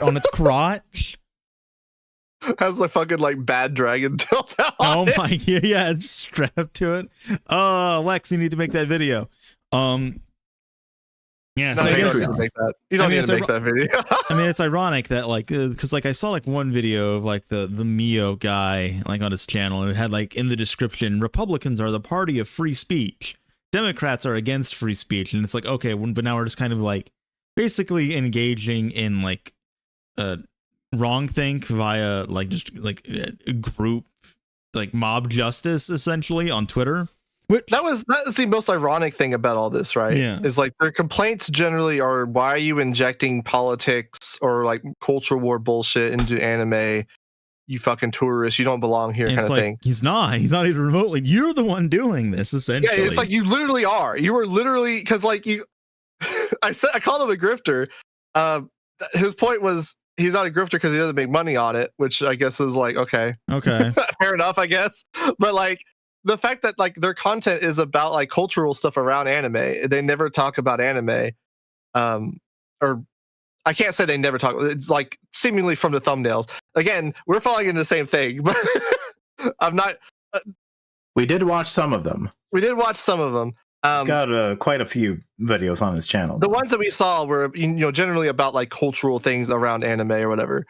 on its crotch. Has the fucking like bad dragon tilt out. Oh my yeah, it's strapped to it. Oh, Lex, you need to make that video. Yeah, so No, I guess you don't need to make that video. I mean, it's ironic that like because like I saw like one video of like the Mio guy like on his channel, and it had like in the description, Republicans are the party of free speech, Democrats are against free speech, and it's like okay, but now we're just kind of like basically engaging in like wrong think via like just like a group like mob justice essentially on Twitter. Which, that is the most ironic thing about all this, right? Yeah. Is like their complaints generally are, why are you injecting politics or like culture war bullshit into anime? You fucking tourist, you don't belong here, kind of like, thing. He's not even remotely. You're the one doing this, essentially. Yeah, it's like you literally are. You are literally, because like you, I called him a grifter. His point was he's not a grifter because he doesn't make money on it, which I guess is like okay, fair enough, I guess. But like, the fact that like their content is about like cultural stuff around anime, they never talk about anime, or I can't say they never talk. It's like seemingly from the thumbnails. Again, we're falling into the same thing, but I'm not. We did watch some of them. We did watch some of them. He's got quite a few videos on his channel. The ones that we saw were generally about like cultural things around anime or whatever,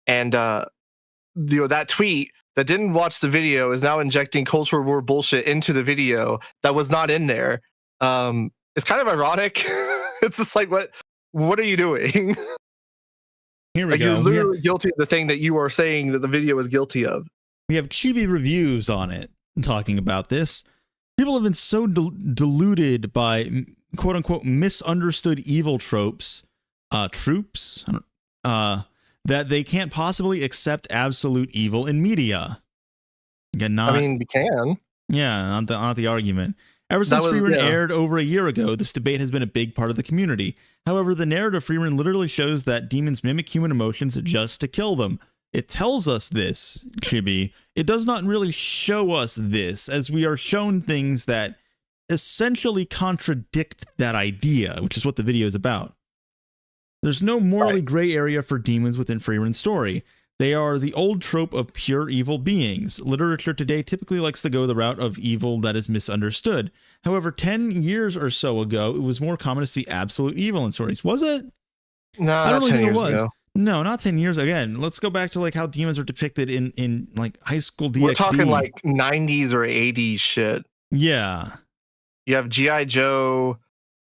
and that tweet that didn't watch the video is now injecting cultural war bullshit into the video that was not in there. It's kind of ironic. It's just like, what are you doing? Here we like, go. You're literally guilty of the thing that you are saying that the video is guilty of. We have chibi reviews on it talking about this. People have been so deluded by quote unquote misunderstood evil troops, that they can't possibly accept absolute evil in media. Again, I mean, we can. Yeah, not the argument. Ever since Frieren aired over a year ago, this debate has been a big part of the community. However, the narrative Frieren literally shows that demons mimic human emotions just to kill them. It tells us this, Chibi. It does not really show us this, as we are shown things that essentially contradict that idea, which is what the video is about. There's no morally gray area for demons within Frieren's story. They are the old trope of pure evil beings. Literature today typically likes to go the route of evil that is misunderstood. However, 10 years or so ago, it was more common to see absolute evil in stories. Was it? No, I don't really think it was. Ago. No, not 10 years. Again, let's go back to like how demons are depicted in like high school DxD. We're talking like 90s or 80s shit. Yeah. You have G.I. Joe.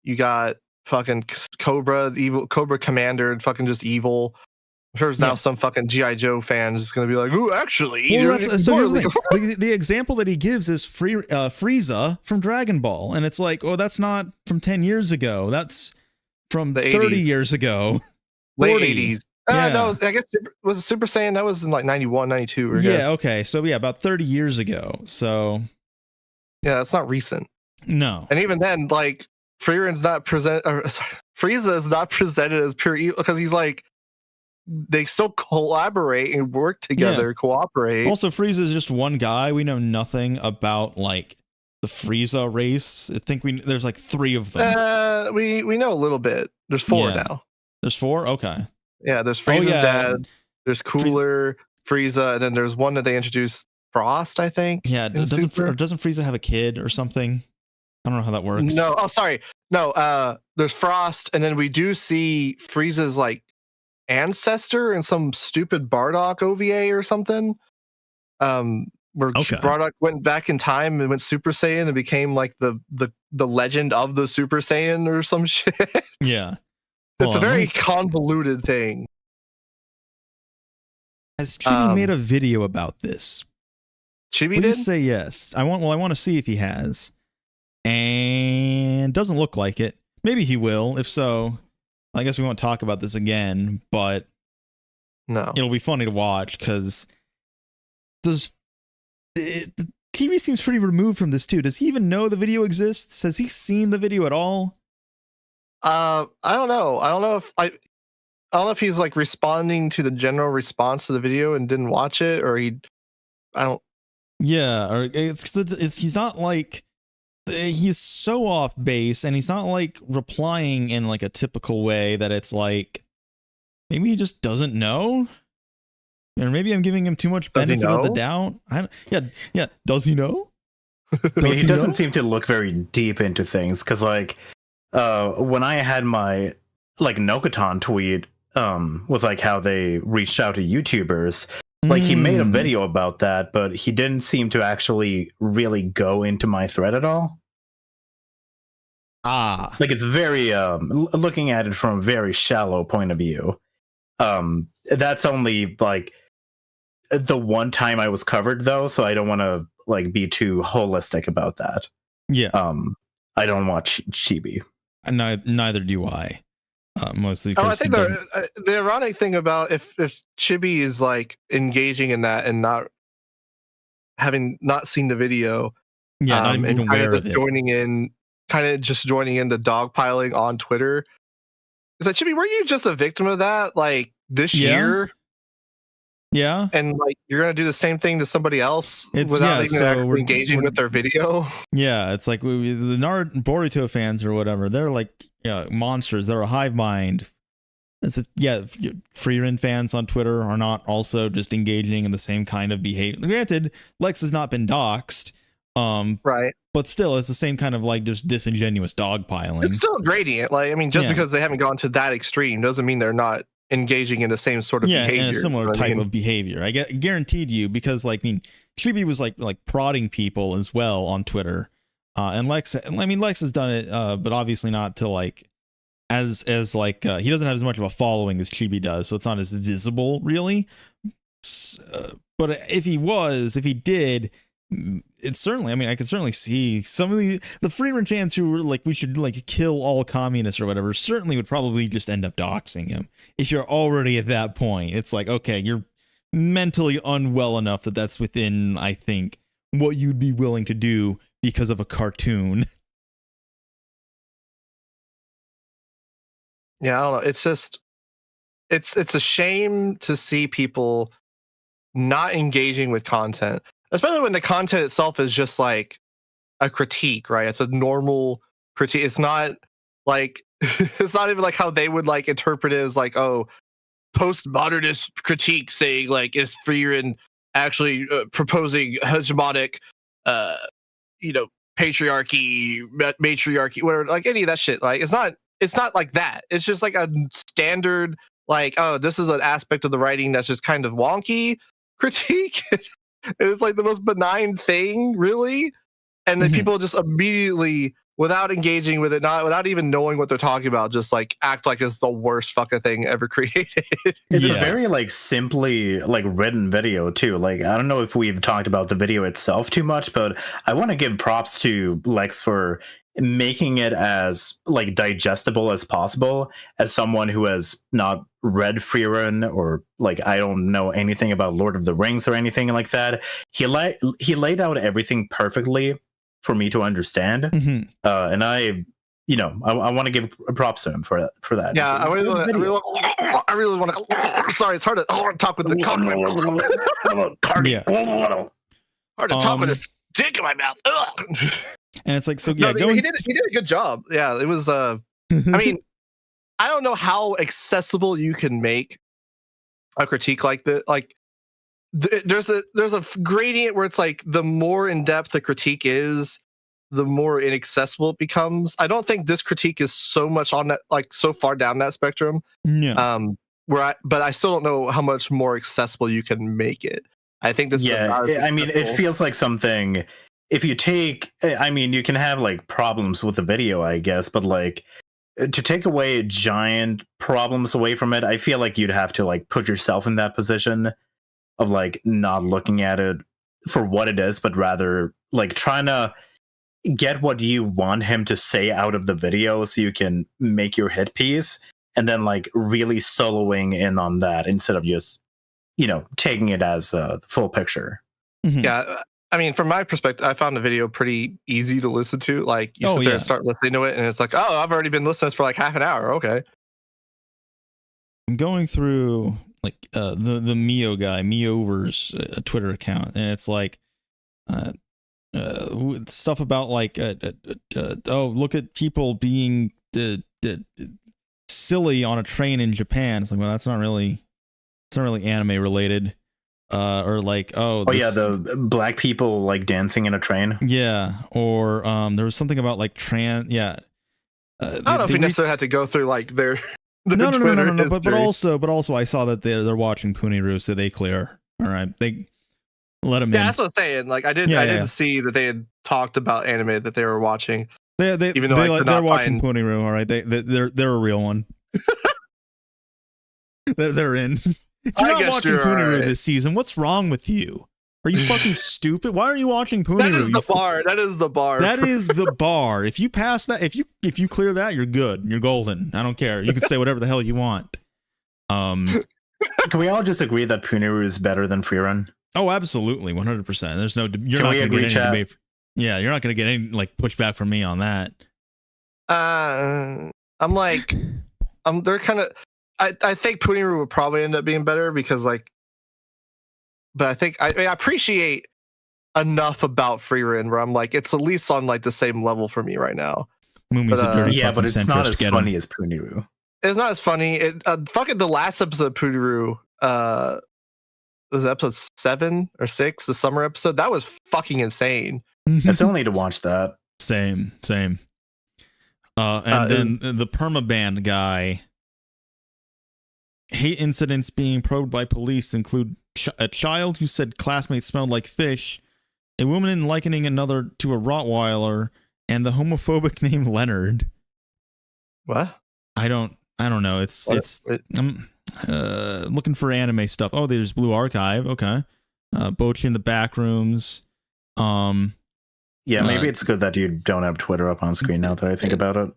You got fucking Cobra, the evil Cobra Commander, fucking just evil. I'm sure there's now some fucking G.I. Joe fans just going to be like, ooh, actually. Well, so here's the thing. The example that he gives is Frieza from Dragon Ball. And it's like, oh, that's not from 10 years ago. That's from 30 years ago. Late 80s. Yeah. No, I guess was it Super Saiyan? That was in like 91, 92. Yeah, okay. So yeah, about 30 years ago. So yeah, it's not recent. No. And even then, like, Frieren's not Frieza is not presented as pure evil because he's like, they still collaborate and work together, cooperate. Also, Frieza is just one guy. We know nothing about like the Frieza race. I think there's like 3 of them. We know a little bit. There's 4 now. There's 4? Okay. Yeah, there's Frieza's dad. There's Cooler, Frieza, and then there's one that they introduced, Frost, I think. Yeah, doesn't Frieza have a kid or something? I don't know how that works. No, oh sorry. No, there's Frost, and then we do see Frieza's like ancestor in some stupid Bardock OVA or something. Where Bardock went back in time and went Super Saiyan and became like the legend of the Super Saiyan or some shit. Yeah. It's a very convoluted thing. Has Chibi made a video about this? Chibi did? Please say yes. I want to see if he has. And doesn't look like it. Maybe he will. If so, I guess we won't talk about this again, but No. it'll be funny to watch because the TV seems pretty removed from this too. Does he even know the video exists? Has he seen the video at all? I don't know. I don't know if he's like responding to the general response to the video and didn't watch it, or I don't. Yeah, or it's he's not like he's so off base, and he's not like replying in like a typical way that it's like maybe he just doesn't know, or maybe I'm giving him too much benefit of the doubt. Yeah. Does he know? He doesn't seem to look very deep into things because like when I had my like Nokaton tweet with like how they reached out to YouTubers, like he made a video about that, but he didn't seem to actually really go into my thread at all. Like it's very looking at it from a very shallow point of view. That's only like the one time I was covered though, so I don't want to like be too holistic about that. Yeah. I don't watch Chibi. Neither do I. Mostly. I think the ironic thing about if Chibi is like engaging in that and not seen the video, not even aware of it, joining in the dogpiling on Twitter, is that Chibi? Were you just a victim of that like this year? Yeah, and like you're gonna do the same thing to somebody else without even actually engaging with their video. Yeah, it's like the Boruto fans or whatever. They're like monsters. They're a hive mind. As if Frieren fans on Twitter are not also just engaging in the same kind of behavior. Granted, Lex has not been doxxed, right? But still, it's the same kind of like just disingenuous dogpiling. It's still a gradient. Like I mean, just because they haven't gone to that extreme doesn't mean they're not engaging in the same sort of behavior. And a similar type of behavior. I guaranteed you, because like Chibi was like prodding people as well on Twitter, and Lex has done it, but obviously not to like as like he doesn't have as much of a following as Chibi does, so it's not as visible really. But if he did, it's certainly, I could certainly see some of the Frieren fans who were like, we should like kill all communists or whatever, certainly would probably just end up doxing him. If you're already at that point, it's like, okay, you're mentally unwell enough that's within, I think, what you'd be willing to do because of a cartoon. Yeah, I don't know. It's just, it's a shame to see people not engaging with content, especially when the content itself is just like a critique, right? It's a normal critique. It's not like it's not even like how they would like interpret it as like, oh, postmodernist critique saying like, is Frieren actually proposing hegemonic, patriarchy, matriarchy, whatever, like any of that shit. Like it's not like that. It's just like a standard, like, oh, this is an aspect of the writing that's just kind of wonky critique. It's like the most benign thing, really. And then people just immediately, without engaging with it, without even knowing what they're talking about, just like act like it's the worst fucking thing ever created. It's a very like simply like written video too. Like I don't know if we've talked about the video itself too much, but I want to give props to Lex for making it as like digestible as possible. As someone who has not read Frieren, or like I don't know anything about Lord of the Rings or anything like that, he laid out everything perfectly for me to understand, and I want to give props to him for that. Yeah, I really want to. Sorry, it's hard to talk with the hard to talk with this dick in my mouth. And it's like, so yeah, he did a good job. Yeah, it was. I mean, I don't know how accessible you can make a critique like that. Like, there's a gradient where it's like the more in depth the critique is, the more inaccessible it becomes. I don't think this critique is so much on that, like so far down that spectrum. Yeah. But I still don't know how much more accessible you can make it. I think this. I mean, it feels like something. If you take, I mean, you can have like problems with the video, I guess, but like to take away giant problems away from it, I feel like you'd have to like put yourself in that position of like not looking at it for what it is, but rather like trying to get what you want him to say out of the video so you can make your hit piece, and then like really soloing in on that instead of just, taking it as a full picture. Mhm. Yeah, I mean, from my perspective, I found the video pretty easy to listen to. Like, you sit there and start listening to it, and it's like, oh, I've already been listening to this for like half an hour. Okay. I'm going through like the Mio guy, Miover's Twitter account, and it's like stuff about like oh, look at people being silly on a train in Japan. It's like, well, it's not really anime related. Or like, yeah, the black people like dancing in a train. Yeah, or there was something about like trans. Yeah, I don't know if we necessarily had to go through like their no. But also, I saw that they're watching Puniru, so they clear. All right, they let them in. Yeah, that's what I'm saying. Like, I didn't see that they had talked about anime that they were watching. Even though they're watching Puniru. All right, they're a real one. They're in. If you're not watching Puniru this season, what's wrong with you? Are you fucking stupid? Why are you watching Puniru? That is the bar. That is the bar. That is the bar. If you pass that, if you clear that, you're good. You're golden. I don't care. You can say whatever the hell you want. Can we all just agree that Puniru is better than Frieren? Oh, absolutely, 100%. There's no. You're not going to get any debate. Yeah, you're not going to get any like pushback from me on that. I'm like, they're kind of. I think Puniru would probably end up being better because like, but I think I appreciate enough about Frieren where I'm like, it's at least on like the same level for me right now. Mumi's a dirty but it's not as funny as Puniru. It's not as funny. Fucking the last episode of Puniru, was it episode 7 or 6, the summer episode? That was fucking insane. I still need to watch that. Same. And then the permaband guy. Hate incidents being probed by police include a child who said classmates smelled like fish, a woman likening another to a Rottweiler, and the homophobic name Leonard. What? I don't know. I'm looking for anime stuff. Oh, there's Blue Archive. Okay. Bochi in the back rooms. Yeah, maybe it's good that you don't have Twitter up on screen now that I think about it.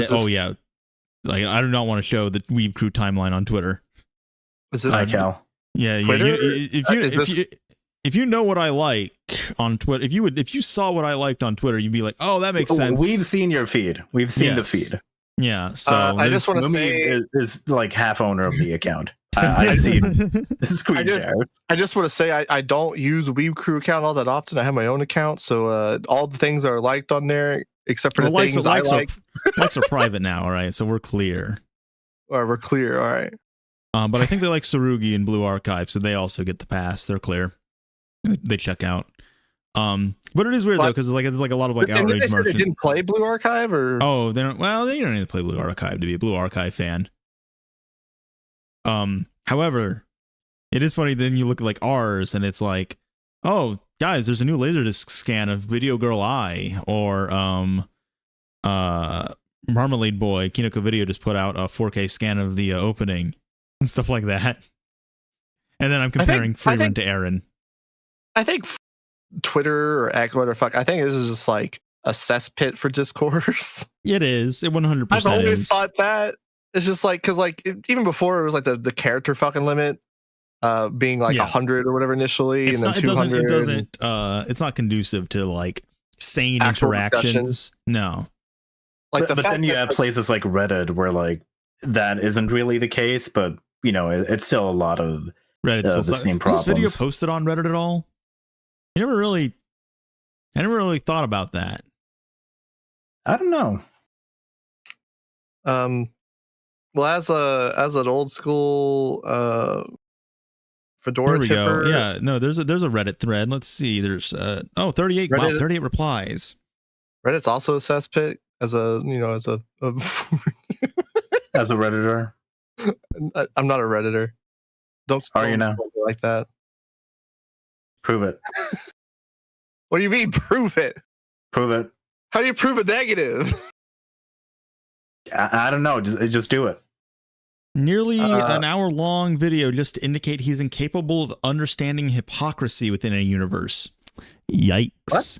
Oh yeah. Like, I do not want to show the Weeb Crew timeline on Twitter. Is this Hi, Cal? Yeah. If you know what I like on Twitter, if you saw what I liked on Twitter, you'd be like, oh, that makes sense. We've seen your feed. We've seen the feed. Yeah. So I just want to say is like half owner of the account. I see the screen there. I just want to say I don't use a Weeb Crew account all that often. I have my own account, so all the things that are liked on there, except for the things I like. Likes are private now, all right? So we're clear. Or we're clear, all right. But I think they like Sarugi and Blue Archive, so they also get the pass. They're clear. They check out. But it is weird though, because it's like a lot of like outrage merchants. They didn't play Blue Archive, or they don't. Well, you don't need to play Blue Archive to be a Blue Archive fan. However, it is funny. Then you look at like ours, and it's like, oh, guys, there's a new Laserdisc scan of Video Girl Eye, or Marmalade Boy. Kinoko Video just put out a 4K scan of the opening and stuff like that. And then I'm comparing Frieren to Aaron. I think Twitter or X, whatever fuck. I think this is just like a cesspit for discourse. It is. It 100%. I've always thought that. It's just like, because like even before it was like the character fucking limit being like 100 or whatever initially, it's and then 200. It doesn't. It's not conducive to like sane interactions. No. Like, but then you have places like Reddit where like that isn't really the case, but you know it's still a lot of Reddit's the same problems. Is this video posted on Reddit at all? I never really thought about that. I don't know. Well, as an old school Fedora tipper. Go. Yeah, no, there's a Reddit thread. Let's see. There's 38 38 replies. Reddit's also a cesspit as a as a Redditor. I'm not a Redditor. Don't you now? Like that. Prove it. What do you mean prove it? Prove it. How do you prove a negative? I don't know. Just do it. Nearly an hour-long video just to indicate he's incapable of understanding hypocrisy within a universe. Yikes. What?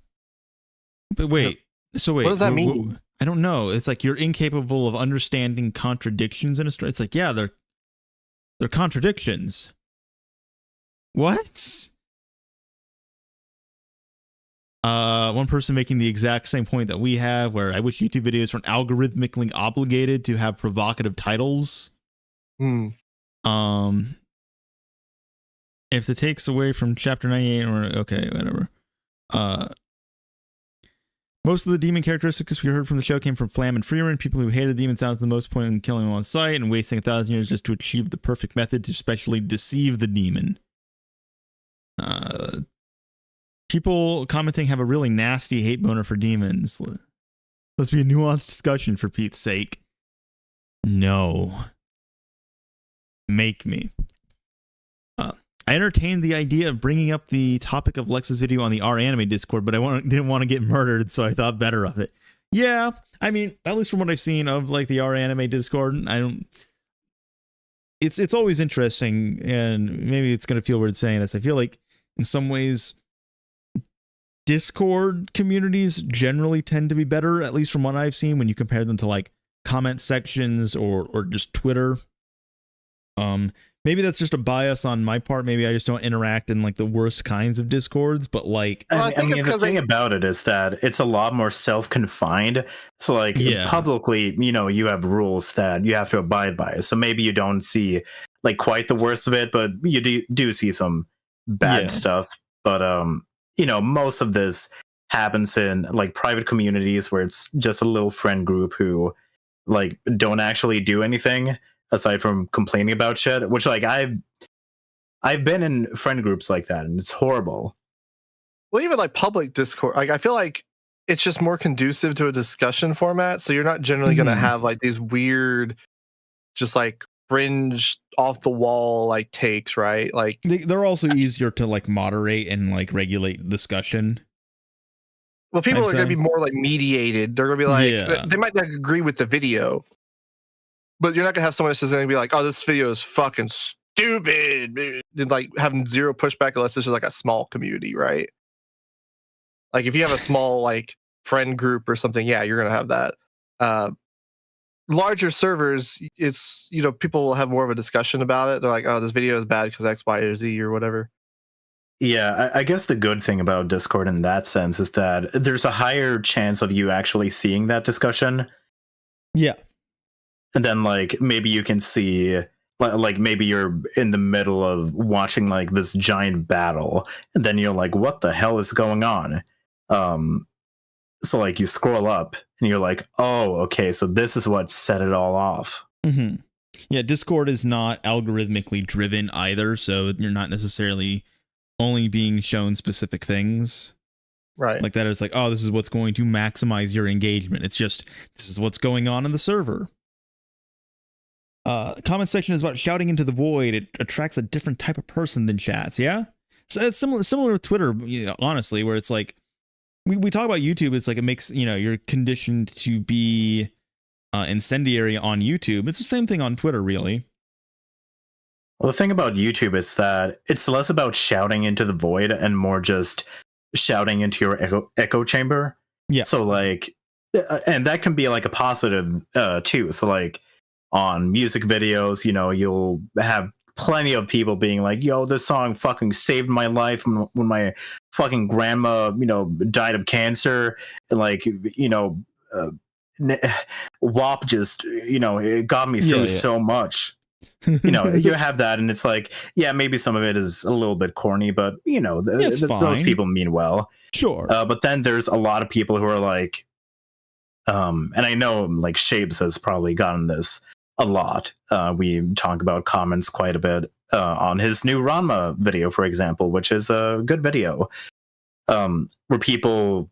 But wait, so wait, what does that mean? I don't know. It's like you're incapable of understanding contradictions in a story. It's like, yeah, they're contradictions. What? One person making the exact same point that we have, where I wish YouTube videos weren't algorithmically obligated to have provocative titles. If it takes away from chapter 98, or okay, whatever. Most of the demon characteristics we heard from the show came from Flam and Frieren, people who hated demons down to the most point in killing them on sight and wasting 1,000 years just to achieve the perfect method to specially deceive the demon. People commenting have a really nasty hate boner for demons. Let's be a nuanced discussion, for Pete's sake. No. Make me. I entertained the idea of bringing up the topic of Lex's video on the R Anime Discord, but I didn't want to get murdered, so I thought better of it. Yeah, I mean, at least from what I've seen of like the R Anime Discord, I don't. It's always interesting, and maybe it's gonna feel weird saying this. I feel like in some ways, Discord communities generally tend to be better, at least from what I've seen, when you compare them to like comment sections or just Twitter. Maybe that's just a bias on my part. Maybe I just don't interact in like the worst kinds of Discords, but like, I mean the thing about it is that it's a lot more self-confined. So like publicly, you have rules that you have to abide by. So maybe you don't see like quite the worst of it, but you do see some bad stuff. But most of this happens in like private communities where it's just a little friend group who like don't actually do anything aside from complaining about shit, which like I've been in friend groups like that, and it's horrible. Well, even like public Discord, like I feel like it's just more conducive to a discussion format. So you're not generally going to have like these weird, just like fringe, off the wall like takes, right? Like they're also easier to like moderate and like regulate discussion. Well, people are going to be more like mediated. They're going to be like, they might not agree with the video, but you're not gonna have someone that's just gonna be like, "Oh, this video is fucking stupid," and like having zero pushback unless it's just like a small community, right? Like if you have a small like friend group or something, yeah, you're gonna have that. Larger servers, it's people will have more of a discussion about it. They're like, "Oh, this video is bad because X, Y, or Z or whatever." Yeah, I guess the good thing about Discord in that sense is that there's a higher chance of you actually seeing that discussion. Yeah. And then like maybe you can see like maybe you're in the middle of watching like this giant battle, and then you're like, what the hell is going on? So like you scroll up and you're like, oh, okay, so this is what set it all off. Yeah, Discord is not algorithmically driven either, so you're not necessarily only being shown specific things. Right. Like that is like, oh, this is what's going to maximize your engagement. It's just, this is what's going on in the server. Comment section is about shouting into the void. It attracts a different type of person than chats. Yeah. So it's similar with Twitter, honestly, where it's like, we talk about YouTube. It's like, it makes, you're conditioned to be incendiary on YouTube. It's the same thing on Twitter, really. Well, the thing about YouTube is that it's less about shouting into the void and more just shouting into your echo chamber. Yeah. So like, and that can be like a positive too. So like on music videos, you'll have plenty of people being like, yo, this song fucking saved my life when my fucking grandma, died of cancer. And like, WAP just, it got me through so much. You have that, and it's like, yeah, maybe some of it is a little bit corny, but those people mean well. Sure. But then there's a lot of people who are like, and I know like Shapes has probably gotten this a lot. We talk about comments quite a bit on his new Ranma video, for example, which is a good video, where people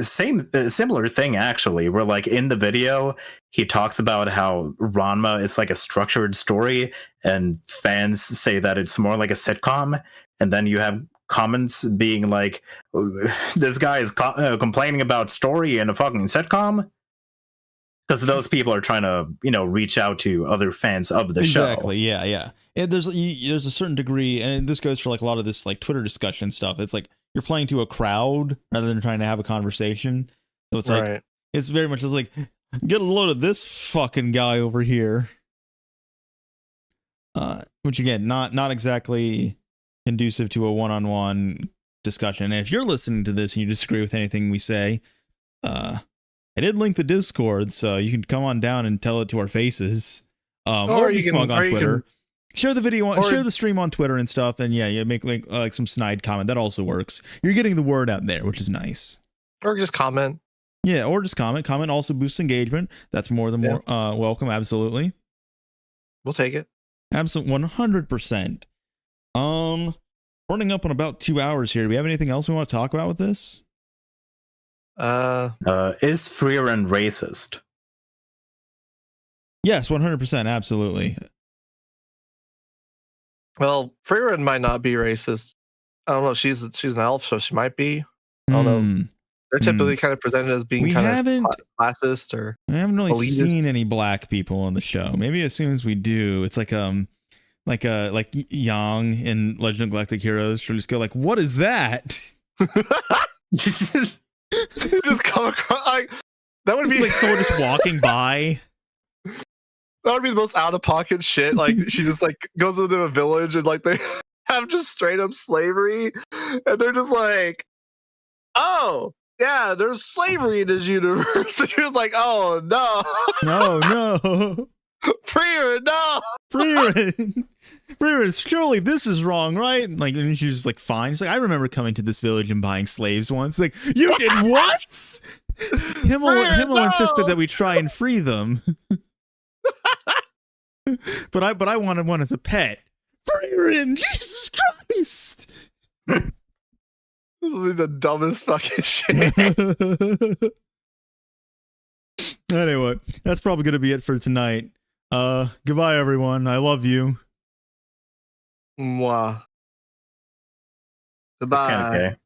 similar thing actually, where like in the video he talks about how Ranma is like a structured story and fans say that it's more like a sitcom, and then you have comments being like, this guy is complaining about story in a fucking sitcom, because those people are trying to reach out to other fans of the show. Exactly. Yeah. And there's a certain degree, and this goes for like a lot of this like Twitter discussion stuff. It's like you're playing to a crowd rather than trying to have a conversation. So it's like it's very much just like, get a load of this fucking guy over here. Which again, not exactly conducive to a one-on-one discussion. And if you're listening to this and you disagree with anything we say, I did link the Discord, so you can come on down and tell it to our faces. Or be smug on Twitter. Share the video, share the stream on Twitter and stuff, and yeah, you make like some snide comment. That also works. You're getting the word out there, which is nice. Or just comment. Yeah, or just comment. Comment also boosts engagement. That's more than more welcome. Absolutely. We'll take it. Absolutely, 100%. Running up on about 2 hours here. Do we have anything else we want to talk about with this? Is Frieren racist? Yes, 100%. Absolutely. Well, Frieren might not be racist. I don't know. She's an elf, so she might be. I don't know. They're typically kind of presented as being kind of classist, or we haven't really elitist. seen any black people on the show. Maybe as soon as we do, it's like Yang in Legend of Galactic Heroes. She'll just go like, "What is that?" Just come across like that would be like someone just walking by. That would be the most out of pocket shit. Like she just like goes into a village and like they have just straight up slavery, and they're just like, "Oh yeah, there's slavery in this universe." And you're just like, "Oh no, no, Frieren, no, Frieren, surely this is wrong, right?" Like, and she's just like, "Fine." She's like, "I remember coming to this village and buying slaves once." Like, you did what? Himmel insisted that we try and free them. but I wanted one as a pet. Frieren, Jesus Christ! This will be the dumbest fucking shit. Anyway, that's probably gonna be it for tonight. Goodbye, everyone. I love you. Mwah. Goodbye. It's kind of gay.